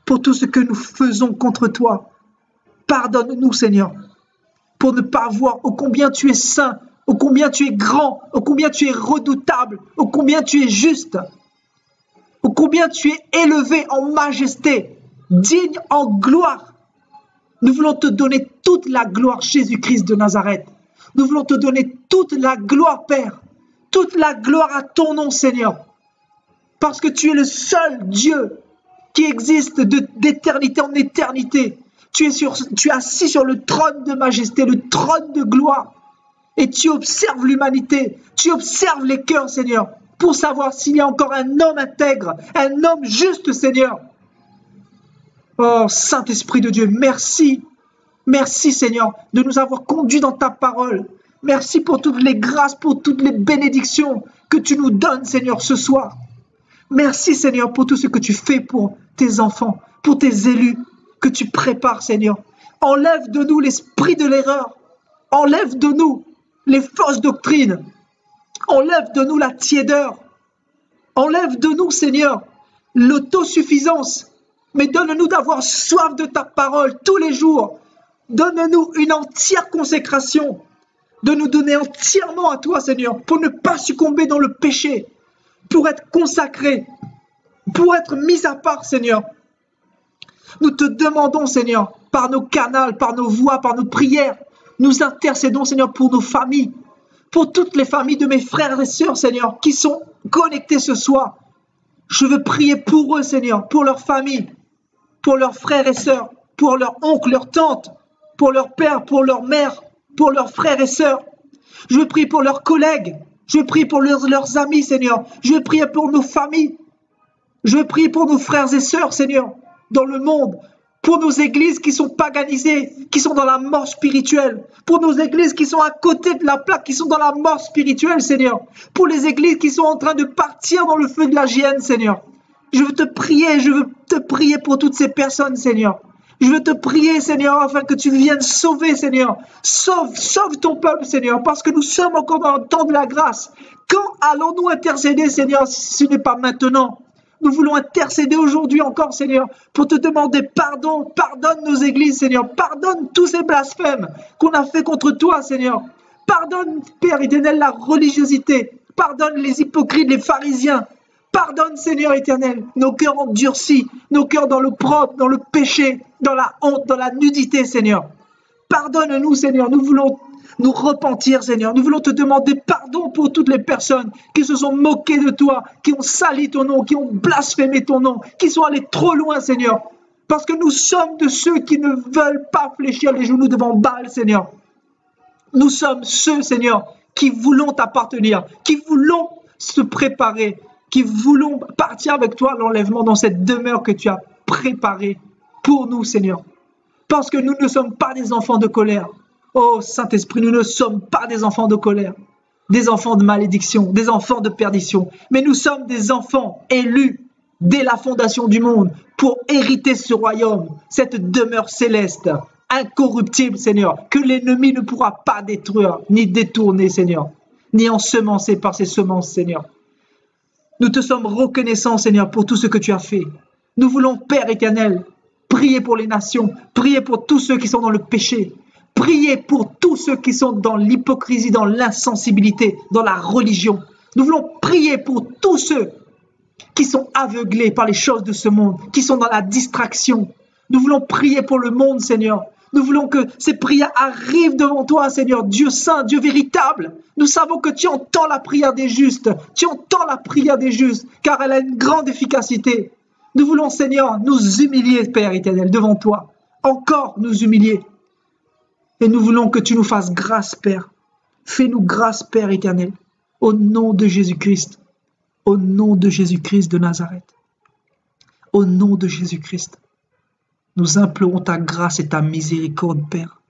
pour tout ce que nous faisons contre toi. Pardonne-nous, Seigneur, pour ne pas voir ô combien tu es saint, ô combien tu es grand, ô combien tu es redoutable, ô combien tu es juste, ô combien tu es élevé en majesté, digne en gloire. Nous voulons te donner toute la gloire, Jésus-Christ de Nazareth. Nous voulons te donner toute la gloire, Père, toute la gloire à ton nom, Seigneur. Parce que tu es le seul Dieu qui existe d'éternité en éternité. Tu es assis sur le trône de majesté, le trône de gloire. Et tu observes l'humanité, tu observes les cœurs, Seigneur, pour savoir s'il y a encore un homme intègre, un homme juste, Seigneur. Oh, Saint-Esprit de Dieu, merci. Merci, Seigneur, de nous avoir conduits dans ta parole. Merci pour toutes les grâces, pour toutes les bénédictions que tu nous donnes, Seigneur, ce soir. Merci, Seigneur, pour tout ce que tu fais pour tes enfants, pour tes élus, que tu prépares, Seigneur. Enlève de nous l'esprit de l'erreur. Enlève de nous les fausses doctrines. Enlève de nous la tiédeur. Enlève de nous, Seigneur, l'autosuffisance. Mais donne-nous d'avoir soif de ta parole tous les jours. Donne-nous une entière consécration. De nous donner entièrement à toi, Seigneur, pour ne pas succomber dans le péché, pour être consacré, pour être mis à part, Seigneur. Nous te demandons, Seigneur, par nos canaux, par nos voix, par nos prières, nous intercédons, Seigneur, pour nos familles, pour toutes les familles de mes frères et sœurs, Seigneur, qui sont connectés ce soir. Je veux prier pour eux, Seigneur, pour leurs familles, pour leurs frères et sœurs, pour leurs oncles, leurs tantes, pour leurs pères, pour leurs mères, pour leurs frères et sœurs. Je veux prier pour leurs collègues. Je veux prier pour leurs amis, Seigneur. Je veux prier pour nos familles. Je veux prier pour nos frères et sœurs, Seigneur, dans le monde. Pour nos églises qui sont paganisées, qui sont dans la mort spirituelle. Pour nos églises qui sont à côté de la plaque, qui sont dans la mort spirituelle, Seigneur. Pour les églises qui sont en train de partir dans le feu de la géhenne, Seigneur. Je veux te prier pour toutes ces personnes, Seigneur. Je veux te prier, Seigneur, afin que tu viennes sauver, Seigneur. Sauve ton peuple, Seigneur, parce que nous sommes encore dans le temps de la grâce. Quand allons-nous intercéder, Seigneur, si ce n'est pas maintenant? Nous voulons intercéder aujourd'hui encore, Seigneur, pour te demander pardon. Pardonne nos églises, Seigneur. Pardonne tous ces blasphèmes qu'on a fait contre toi, Seigneur. Pardonne, Père éternel, la religiosité. Pardonne les hypocrites, les pharisiens. Pardonne, Seigneur éternel, nos cœurs endurcis, nos cœurs dans l'opprobre, dans le péché, dans la honte, dans la nudité, Seigneur. Pardonne-nous, Seigneur. Nous voulons nous repentir, Seigneur. Nous voulons te demander pardon pour toutes les personnes qui se sont moquées de toi, qui ont sali ton nom, qui ont blasphémé ton nom, qui sont allés trop loin, Seigneur. Parce que nous sommes de ceux qui ne veulent pas fléchir les genoux devant Baal, Seigneur. Nous sommes ceux, Seigneur, qui voulons t'appartenir, qui voulons se préparer, qui voulons partir avec toi à l'enlèvement dans cette demeure que tu as préparée pour nous, Seigneur. Parce que nous ne sommes pas des enfants de colère. Oh Saint-Esprit, nous ne sommes pas des enfants de colère, des enfants de malédiction, des enfants de perdition. Mais nous sommes des enfants élus dès la fondation du monde pour hériter ce royaume, cette demeure céleste, incorruptible, Seigneur, que l'ennemi ne pourra pas détruire, ni détourner, Seigneur, ni ensemencer par ses semences, Seigneur. Nous te sommes reconnaissants, Seigneur, pour tout ce que tu as fait. Nous voulons, Père éternel, prier pour les nations, prier pour tous ceux qui sont dans le péché, prier pour tous ceux qui sont dans l'hypocrisie, dans l'insensibilité, dans la religion. Nous voulons prier pour tous ceux qui sont aveuglés par les choses de ce monde, qui sont dans la distraction. Nous voulons prier pour le monde, Seigneur. Nous voulons que ces prières arrivent devant toi, Seigneur, Dieu saint, Dieu véritable. Nous savons que tu entends la prière des justes. Tu entends la prière des justes, car elle a une grande efficacité. Nous voulons, Seigneur, nous humilier, Père éternel, devant toi. Encore nous humilier. Et nous voulons que tu nous fasses grâce, Père. Fais-nous grâce, Père éternel, au nom de Jésus-Christ. Au nom de Jésus-Christ de Nazareth. Au nom de Jésus-Christ. Nous implorons ta grâce et ta miséricorde, Père.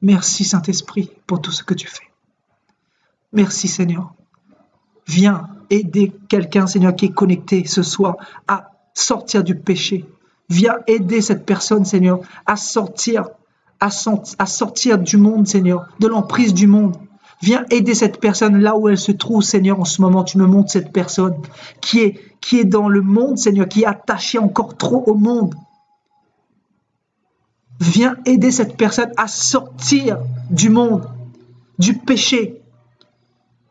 Merci, Saint-Esprit, pour tout ce que tu fais. Merci, Seigneur. Viens aider quelqu'un, Seigneur, qui est connecté ce soir à sortir du péché. Viens aider cette personne, Seigneur, à sortir du monde, Seigneur, de l'emprise du monde. Viens aider cette personne là où elle se trouve, Seigneur, en ce moment. Tu me montres cette personne qui est dans le monde, Seigneur, qui est attachée encore trop au monde. Viens aider cette personne à sortir du monde, du péché.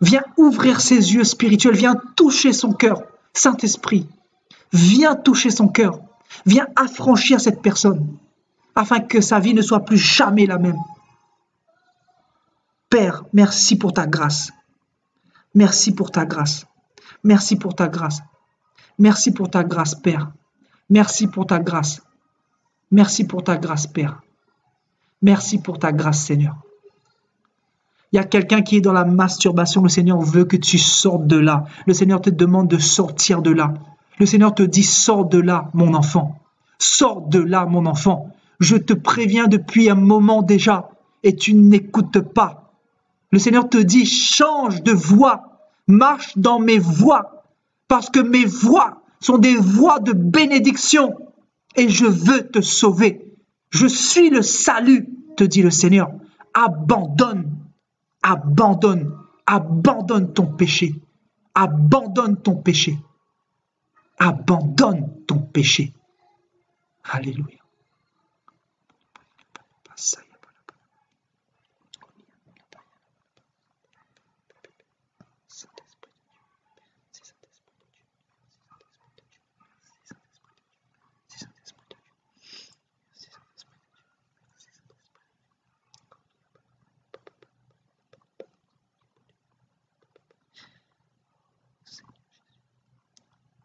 Viens ouvrir ses yeux spirituels. Viens toucher son cœur. Saint-Esprit, viens toucher son cœur. Viens affranchir cette personne afin que sa vie ne soit plus jamais la même. Père, merci pour ta grâce. Merci pour ta grâce. Merci pour ta grâce. Merci pour ta grâce, Père. Merci pour ta grâce. Merci pour ta grâce, Père. Merci pour ta grâce, Seigneur. Il y a quelqu'un qui est dans la masturbation. Le Seigneur veut que tu sortes de là. Le Seigneur te demande de sortir de là. Le Seigneur te dit, sors de là, mon enfant. Sors de là, mon enfant. Je te préviens depuis un moment déjà et tu n'écoutes pas. Le Seigneur te dit, change de voie. Marche dans mes voies. Parce que mes voies sont des voies de bénédiction. Et je veux te sauver. Je suis le salut, te dit le Seigneur. Abandonne. Abandonne, abandonne ton péché. Abandonne ton péché. Abandonne ton péché. Alléluia.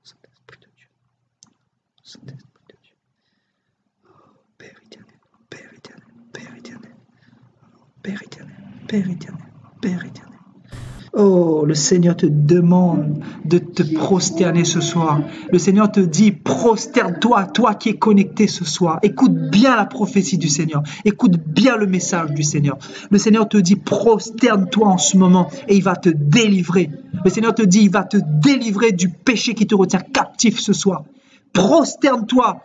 Saint-Esprit de Dieu. Saint-Esprit de Dieu. Père éternel, Père éternel, Père éternel, Père éternel, Père éternel, Père éternel. Oh, le Seigneur te demande de te prosterner ce soir. Le Seigneur te dit, prosterne-toi, toi qui es connecté ce soir. Écoute bien la prophétie du Seigneur. Écoute bien le message du Seigneur. Le Seigneur te dit, prosterne-toi en ce moment et il va te délivrer. Le Seigneur te dit, il va te délivrer du péché qui te retient captif ce soir. Prosterne-toi.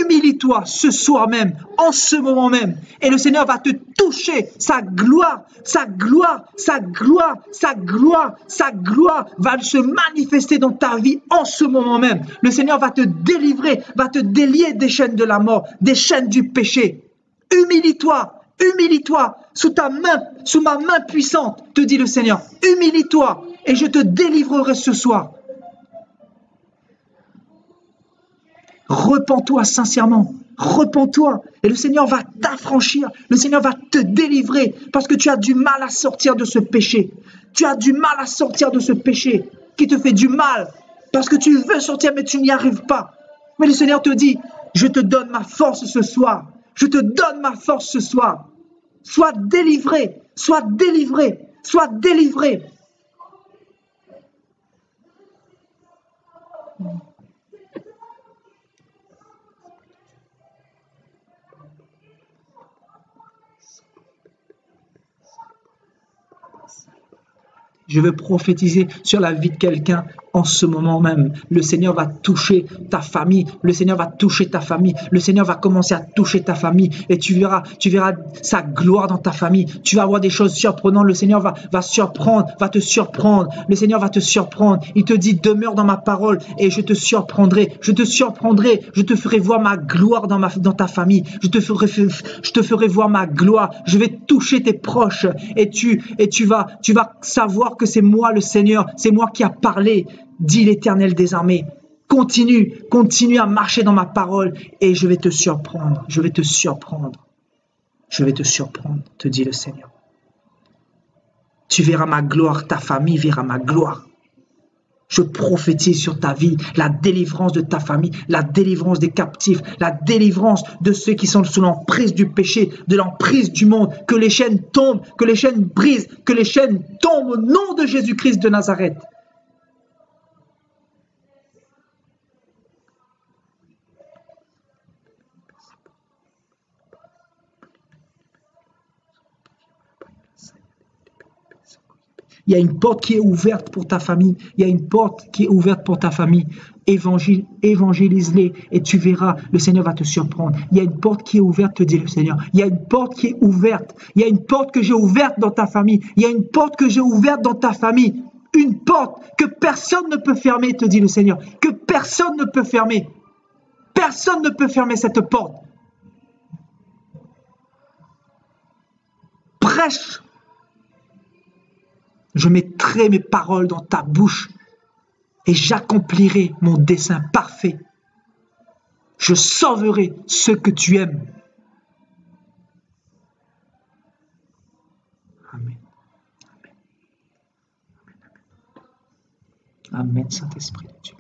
Humilie-toi ce soir même, en ce moment même, et le Seigneur va te toucher. Sa gloire, sa gloire, sa gloire, sa gloire, sa gloire va se manifester dans ta vie en ce moment même. Le Seigneur va te délivrer, va te délier des chaînes de la mort, des chaînes du péché. Humilie-toi, humilie-toi sous ma main puissante, te dit le Seigneur. Humilie-toi et je te délivrerai ce soir. Repens-toi sincèrement, repens-toi et le Seigneur va t'affranchir, le Seigneur va te délivrer parce que tu as du mal à sortir de ce péché. Tu as du mal à sortir de ce péché qui te fait du mal parce que tu veux sortir mais tu n'y arrives pas. Mais le Seigneur te dit, je te donne ma force ce soir, je te donne ma force ce soir. Sois délivré, sois délivré, sois délivré. Je veux prophétiser sur la vie de quelqu'un en ce moment même. Le Seigneur va toucher ta famille. Le Seigneur va toucher ta famille. Le Seigneur va commencer à toucher ta famille. Et tu verras sa gloire dans ta famille. Tu vas voir des choses surprenantes. Le Seigneur va surprendre, va te surprendre. Le Seigneur va te surprendre. Il te dit, demeure dans ma parole et je te surprendrai. Je te surprendrai. Je te ferai voir ma gloire dans ta famille. Je te ferai voir ma gloire. Je vais toucher tes proches et tu vas savoir que c'est moi le Seigneur, c'est moi qui a parlé, dit l'Éternel des armées. Continue à marcher dans ma parole et je vais te surprendre, je vais te surprendre, te dit le Seigneur. Tu verras ma gloire, ta famille verra ma gloire. Je prophétise sur ta vie la délivrance de ta famille, la délivrance des captifs, la délivrance de ceux qui sont sous l'emprise du péché, de l'emprise du monde, que les chaînes tombent, que les chaînes brisent, que les chaînes tombent au nom de Jésus-Christ de Nazareth. Il y a une porte qui est ouverte pour ta famille. Il y a une porte qui est ouverte pour ta famille. Évangélise-les et tu verras, le Seigneur va te surprendre. Il y a une porte qui est ouverte, te dit le Seigneur. Il y a une porte qui est ouverte. Il y a une porte que j'ai ouverte dans ta famille. Il y a une porte que j'ai ouverte dans ta famille. Une porte que personne ne peut fermer, te dit le Seigneur. Que personne ne peut fermer. Personne ne peut fermer cette porte. Prêche. Je mettrai mes paroles dans ta bouche et j'accomplirai mon dessein parfait. Je sauverai ceux que tu aimes. Amen. Amen, Saint-Esprit de Dieu.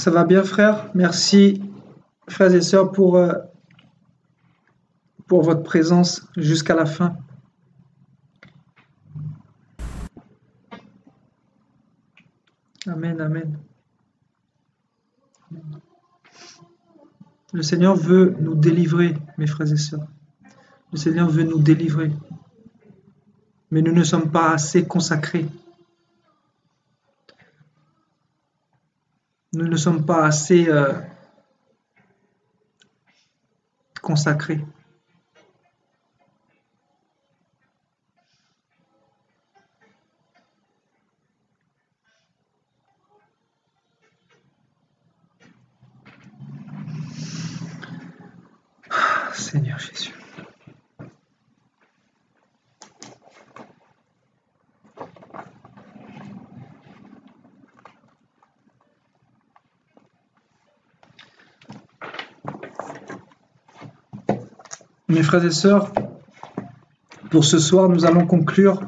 Ça va bien, frère? Merci, frères et sœurs, pour votre présence jusqu'à la fin. Amen, amen. Le Seigneur veut nous délivrer, mes frères et sœurs. Le Seigneur veut nous délivrer. Mais nous ne sommes pas assez consacrés. Nous ne sommes pas assez consacrés. Seigneur Jésus. Mes frères et sœurs, pour ce soir, nous allons conclure.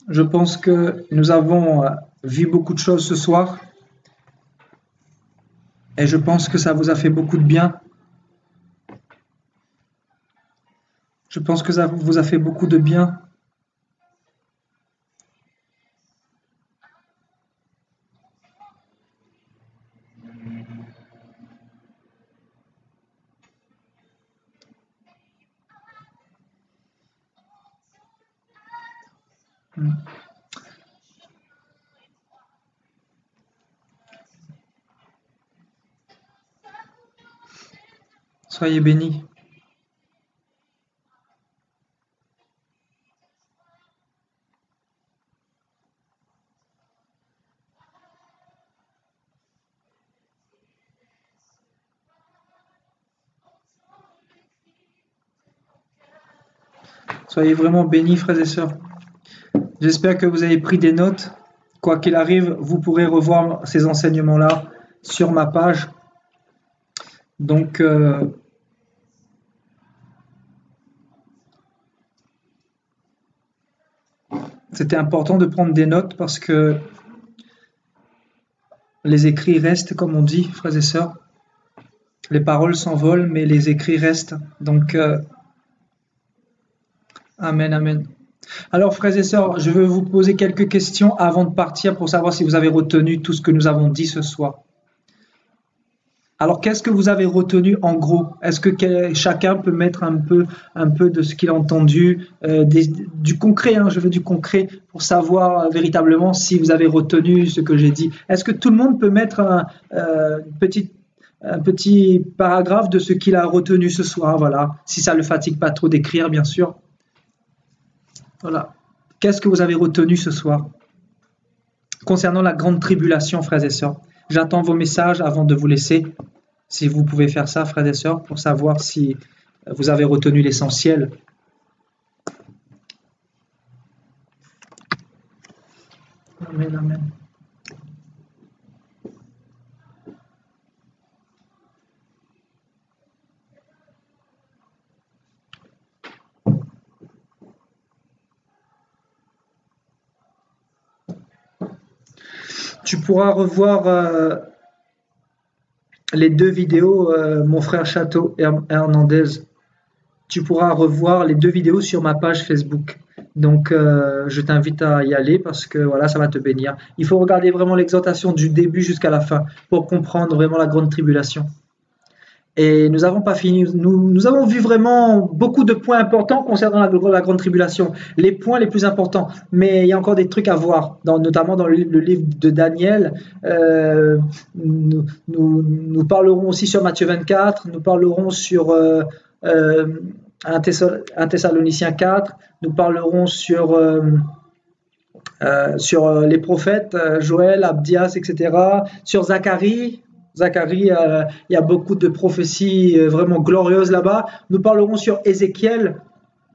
Je pense que nous avons vu beaucoup de choses ce soir et je pense que ça vous a fait beaucoup de bien. Je pense que ça vous a fait beaucoup de bien. Soyez bénis. Soyez vraiment bénis, frères et sœurs. J'espère que vous avez pris des notes. Quoi qu'il arrive, vous pourrez revoir ces enseignements-là sur ma page. Donc, c'était important de prendre des notes parce que les écrits restent, comme on dit, frères et sœurs. Les paroles s'envolent, mais les écrits restent. Donc, amen, amen. Alors, frères et sœurs, je veux vous poser quelques questions avant de partir pour savoir si vous avez retenu tout ce que nous avons dit ce soir. Alors, qu'est-ce que vous avez retenu en gros? Est-ce que chacun peut mettre un peu de ce qu'il a entendu, du concret, hein, je veux du concret pour savoir véritablement si vous avez retenu ce que j'ai dit. Est-ce que tout le monde peut mettre un petit paragraphe de ce qu'il a retenu ce soir, voilà, si ça ne le fatigue pas trop d'écrire, bien sûr. Voilà. Qu'est-ce que vous avez retenu ce soir concernant la grande tribulation, frères et sœurs? J'attends vos messages avant de vous laisser. Si vous pouvez faire ça, frères et sœurs, pour savoir si vous avez retenu l'essentiel. Amen, amen. Tu pourras revoir les deux vidéos, mon frère Château et Hernandez. Tu pourras revoir les deux vidéos sur ma page Facebook. Donc, je t'invite à y aller parce que voilà, ça va te bénir. Il faut regarder vraiment l'exhortation du début jusqu'à la fin pour comprendre vraiment la grande tribulation. Et nous n'avons pas fini. Nous avons vu vraiment beaucoup de points importants concernant la grande tribulation, les points les plus importants. Mais il y a encore des trucs à voir, notamment dans le livre de Daniel. Nous parlerons aussi sur Matthieu 24, nous parlerons sur 1 Thessaloniciens 4, nous parlerons sur les prophètes, Joël, Abdias, etc., sur Zacharie. Zacharie, il y a beaucoup de prophéties vraiment glorieuses là-bas. Nous parlerons sur Ézéchiel,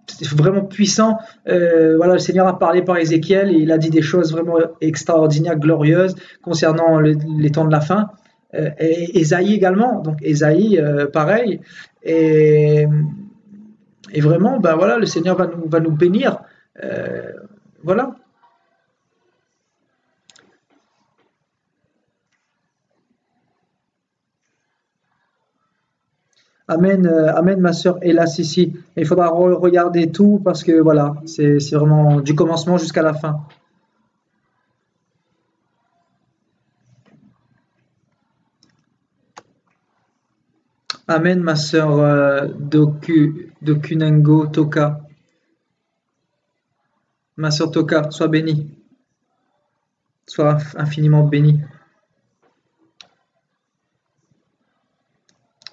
c'est vraiment puissant. Voilà, le Seigneur a parlé par Ézéchiel et il a dit des choses vraiment extraordinaires, glorieuses concernant les temps de la fin. Et Ésaïe également, donc Ésaïe, pareil. Et vraiment, ben voilà, le Seigneur va nous bénir. Voilà. Amen, amen, ma sœur Hélas ici. Il faudra regarder tout parce que voilà, c'est vraiment du commencement jusqu'à la fin. Amen, ma sœur Dokunengo Toka. Ma sœur Toka, sois bénie. Sois infiniment bénie.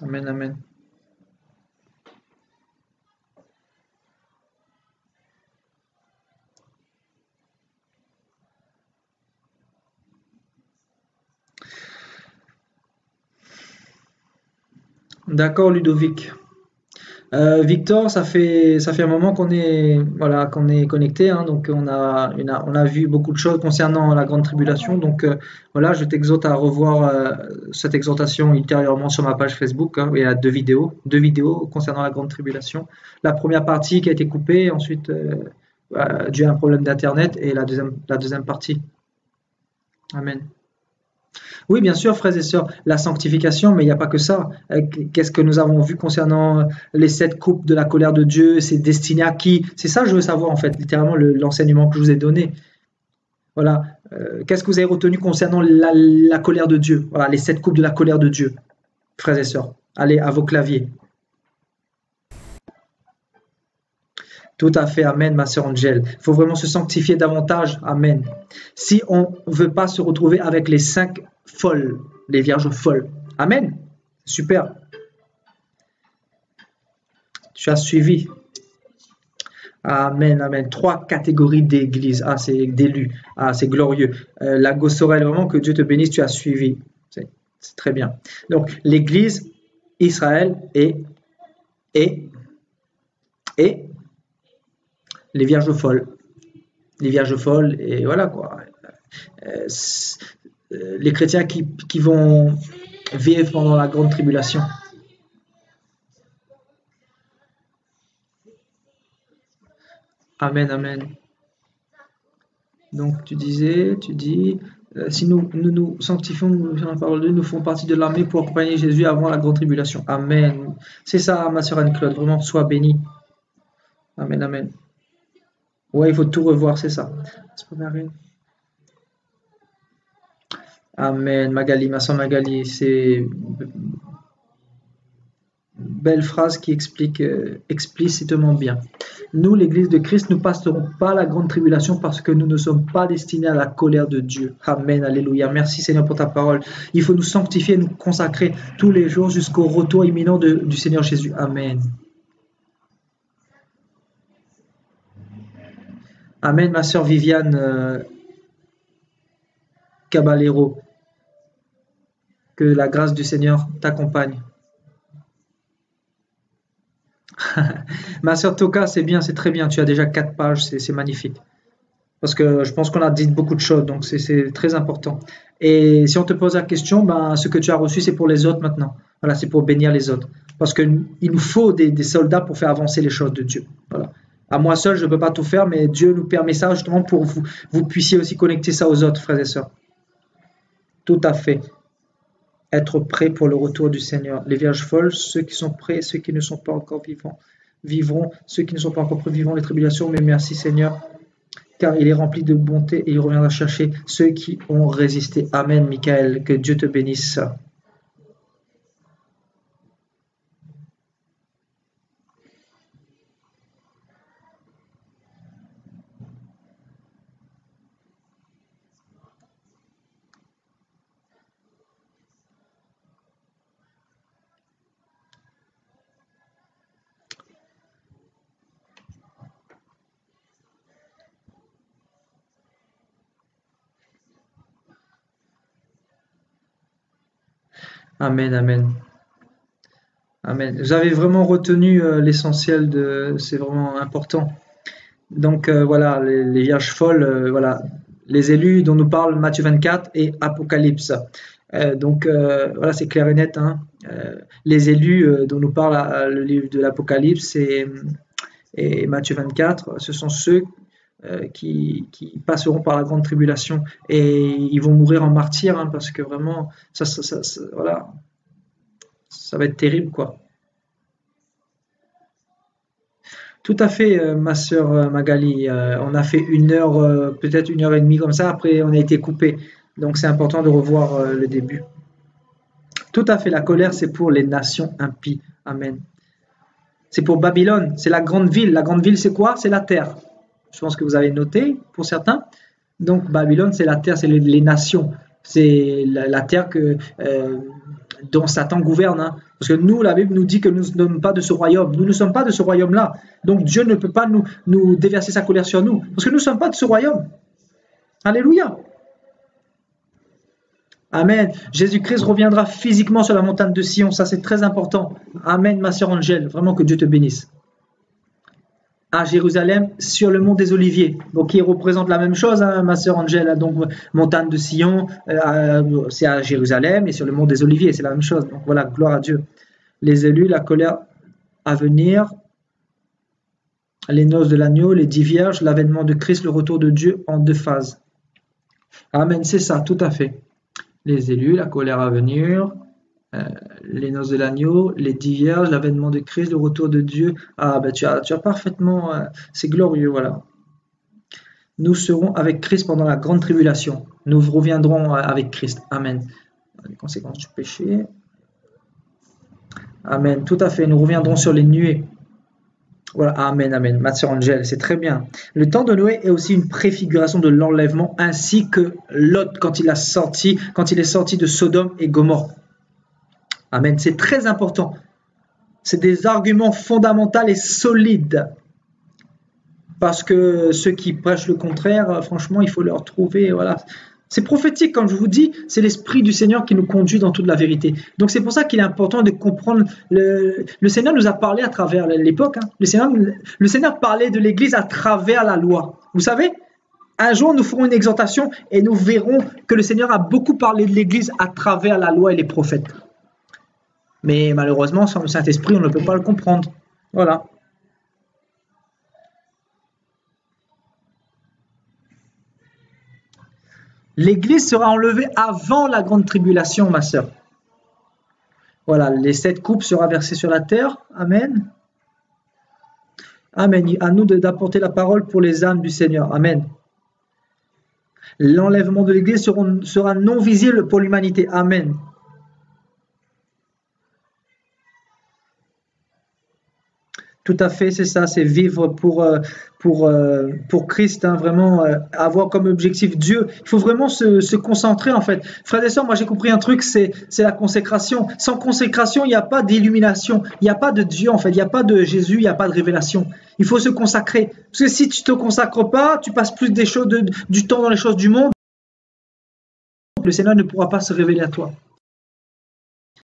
Amen, amen. D'accord, Ludovic. Victor, ça fait un moment qu'on est voilà qu'on est connecté, hein, donc on a vu beaucoup de choses concernant la grande tribulation. Donc voilà, je t'exhorte à revoir cette exhortation ultérieurement sur ma page Facebook, hein. Il y a deux vidéos concernant la grande tribulation. La première partie qui a été coupée, ensuite dû à un problème d'internet, et la deuxième partie. Amen. Oui, bien sûr, frères et sœurs, la sanctification, mais il n'y a pas que ça. Qu'est-ce que nous avons vu concernant les 7 coupes de la colère de Dieu? C'est destiné à qui? C'est ça que je veux savoir, en fait, littéralement, l'enseignement que je vous ai donné. Voilà. Qu'est-ce que vous avez retenu concernant la colère de Dieu? Voilà, les 7 coupes de la colère de Dieu, frères et sœurs. Allez, à vos claviers. Tout à fait, amen, ma sœur Angèle. Il faut vraiment se sanctifier davantage, amen. Si on ne veut pas se retrouver avec les 5 folles, les vierges folles, amen. Super. Tu as suivi. Amen, amen. 3 catégories d'églises. Ah, c'est d'élus. Ah, c'est glorieux. La Gossorelle, vraiment que Dieu te bénisse, tu as suivi. C'est très bien. Donc, l'église, Israël et les vierges folles. Les vierges folles, et voilà quoi. Les chrétiens qui vont vivre pendant la grande tribulation. Amen, amen. Donc tu dis, si nous sanctifions dans la parole de Dieu, nous faisons partie de l'armée pour accompagner Jésus avant la grande tribulation. Amen. C'est ça, ma sœur Anne-Claude, vraiment, sois bénie. Amen, amen. Ouais, il faut tout revoir, c'est ça. Amen, Magali, ma sœur Magali, c'est belle phrase qui explique explicitement bien. Nous, l'Église de Christ, nous passerons pas la grande tribulation parce que nous ne sommes pas destinés à la colère de Dieu. Amen, alléluia. Merci Seigneur pour ta parole. Il faut nous sanctifier, nous consacrer tous les jours jusqu'au retour imminent du Seigneur Jésus. Amen. Amen, ma sœur Viviane Caballero. Que la grâce du Seigneur t'accompagne. Ma sœur Toka, c'est bien, c'est très bien. Tu as déjà 4 pages, c'est magnifique. Parce que je pense qu'on a dit beaucoup de choses, donc c'est très important. Et si on te pose la question, ben, ce que tu as reçu, c'est pour les autres maintenant. Voilà, c'est pour bénir les autres. Parce qu'il nous faut des soldats pour faire avancer les choses de Dieu. Voilà. À moi seul, je ne peux pas tout faire, mais Dieu nous permet ça justement pour vous puissiez aussi connecter ça aux autres, frères et sœurs. Tout à fait. Être prêt pour le retour du Seigneur. Les vierges folles, ceux qui sont prêts, ceux qui ne sont pas encore vivants, vivront. Ceux qui ne sont pas encore prêts vivront les tribulations, mais merci Seigneur, car il est rempli de bonté et il reviendra chercher ceux qui ont résisté. Amen, Michael, que Dieu te bénisse. Amen, amen. Amen. Vous avez vraiment retenu l'essentiel c'est vraiment important. Donc voilà, les vierges folles, voilà, les élus dont nous parle Matthieu 24 et Apocalypse. Donc voilà, c'est clair et net, hein. Les élus dont nous parle le livre de l'Apocalypse et Matthieu 24, ce sont ceux qui passeront par la grande tribulation et ils vont mourir en martyrs, hein, parce que vraiment, voilà, ça va être terrible, quoi. Tout à fait, ma sœur Magali. On a fait 1 heure, peut-être 1 heure et demie comme ça. Après, on a été coupé. Donc, c'est important de revoir le début. Tout à fait, la colère, c'est pour les nations impies. Amen. C'est pour Babylone, c'est la grande ville. La grande ville, c'est quoi? C'est la terre. Je pense que vous avez noté pour certains. Donc, Babylone, c'est la terre, c'est les nations. C'est la terre dont Satan gouverne. Hein. Parce que nous, la Bible nous dit que nous ne sommes pas de ce royaume. Nous ne sommes pas de ce royaume-là. Donc, Dieu ne peut pas nous déverser sa colère sur nous. Parce que nous ne sommes pas de ce royaume. Alléluia. Amen. Jésus-Christ reviendra physiquement sur la montagne de Sion. Ça, c'est très important. Amen, ma sœur Angèle. Vraiment que Dieu te bénisse. À Jérusalem, sur le mont des Oliviers. Donc, qui représente la même chose, hein, ma sœur Angèle. Donc, montagne de Sion, c'est à Jérusalem, et sur le mont des Oliviers, c'est la même chose. Donc, voilà, gloire à Dieu. Les élus, la colère à venir, les noces de l'agneau, les 10 vierges, l'avènement de Christ, le retour de Dieu en 2 phases. Amen, c'est ça, tout à fait. Les élus, la colère à venir, les noces de l'agneau, les 10 vierges, l'avènement de Christ, le retour de Dieu. Ah, ben tu as parfaitement, c'est glorieux, voilà. Nous serons avec Christ pendant la grande tribulation. Nous reviendrons avec Christ. Amen. Les conséquences du péché. Amen. Tout à fait. Nous reviendrons sur les nuées. Voilà. Amen. Amen. Ma sœur Angèle, c'est très bien. Le temps de Noé est aussi une préfiguration de l'enlèvement, ainsi que Lot quand il est sorti de Sodome et Gomorrhe. Amen. C'est très important. C'est des arguments fondamentaux et solides. Parce que ceux qui prêchent le contraire, franchement, il faut leur trouver, voilà. C'est prophétique, comme je vous dis, c'est l'Esprit du Seigneur qui nous conduit dans toute la vérité. Donc c'est pour ça qu'il est important de comprendre, le Seigneur nous a parlé à travers l'époque, hein. Le Seigneur parlait de l'Église à travers la loi. Vous savez, un jour nous ferons une exhortation et nous verrons que le Seigneur a beaucoup parlé de l'Église à travers la loi et les prophètes. Mais malheureusement, sans le Saint-Esprit, on ne peut pas le comprendre. Voilà. L'Église sera enlevée avant la grande tribulation, ma sœur. Voilà, les 7 coupes seront versées sur la terre. Amen. Amen. À nous d'apporter la parole pour les âmes du Seigneur. Amen. L'enlèvement de l'Église sera non visible pour l'humanité. Amen. Tout à fait, c'est ça, c'est vivre pour Christ, hein, vraiment avoir comme objectif Dieu. Il faut vraiment se concentrer en fait. Frères et sœurs, moi j'ai compris un truc, c'est la consécration. Sans consécration, il n'y a pas d'illumination, il n'y a pas de Dieu en fait, il n'y a pas de Jésus, il n'y a pas de révélation. Il faut se consacrer. Parce que si tu ne te consacres pas, tu passes plus du temps dans les choses du monde, le Seigneur ne pourra pas se révéler à toi.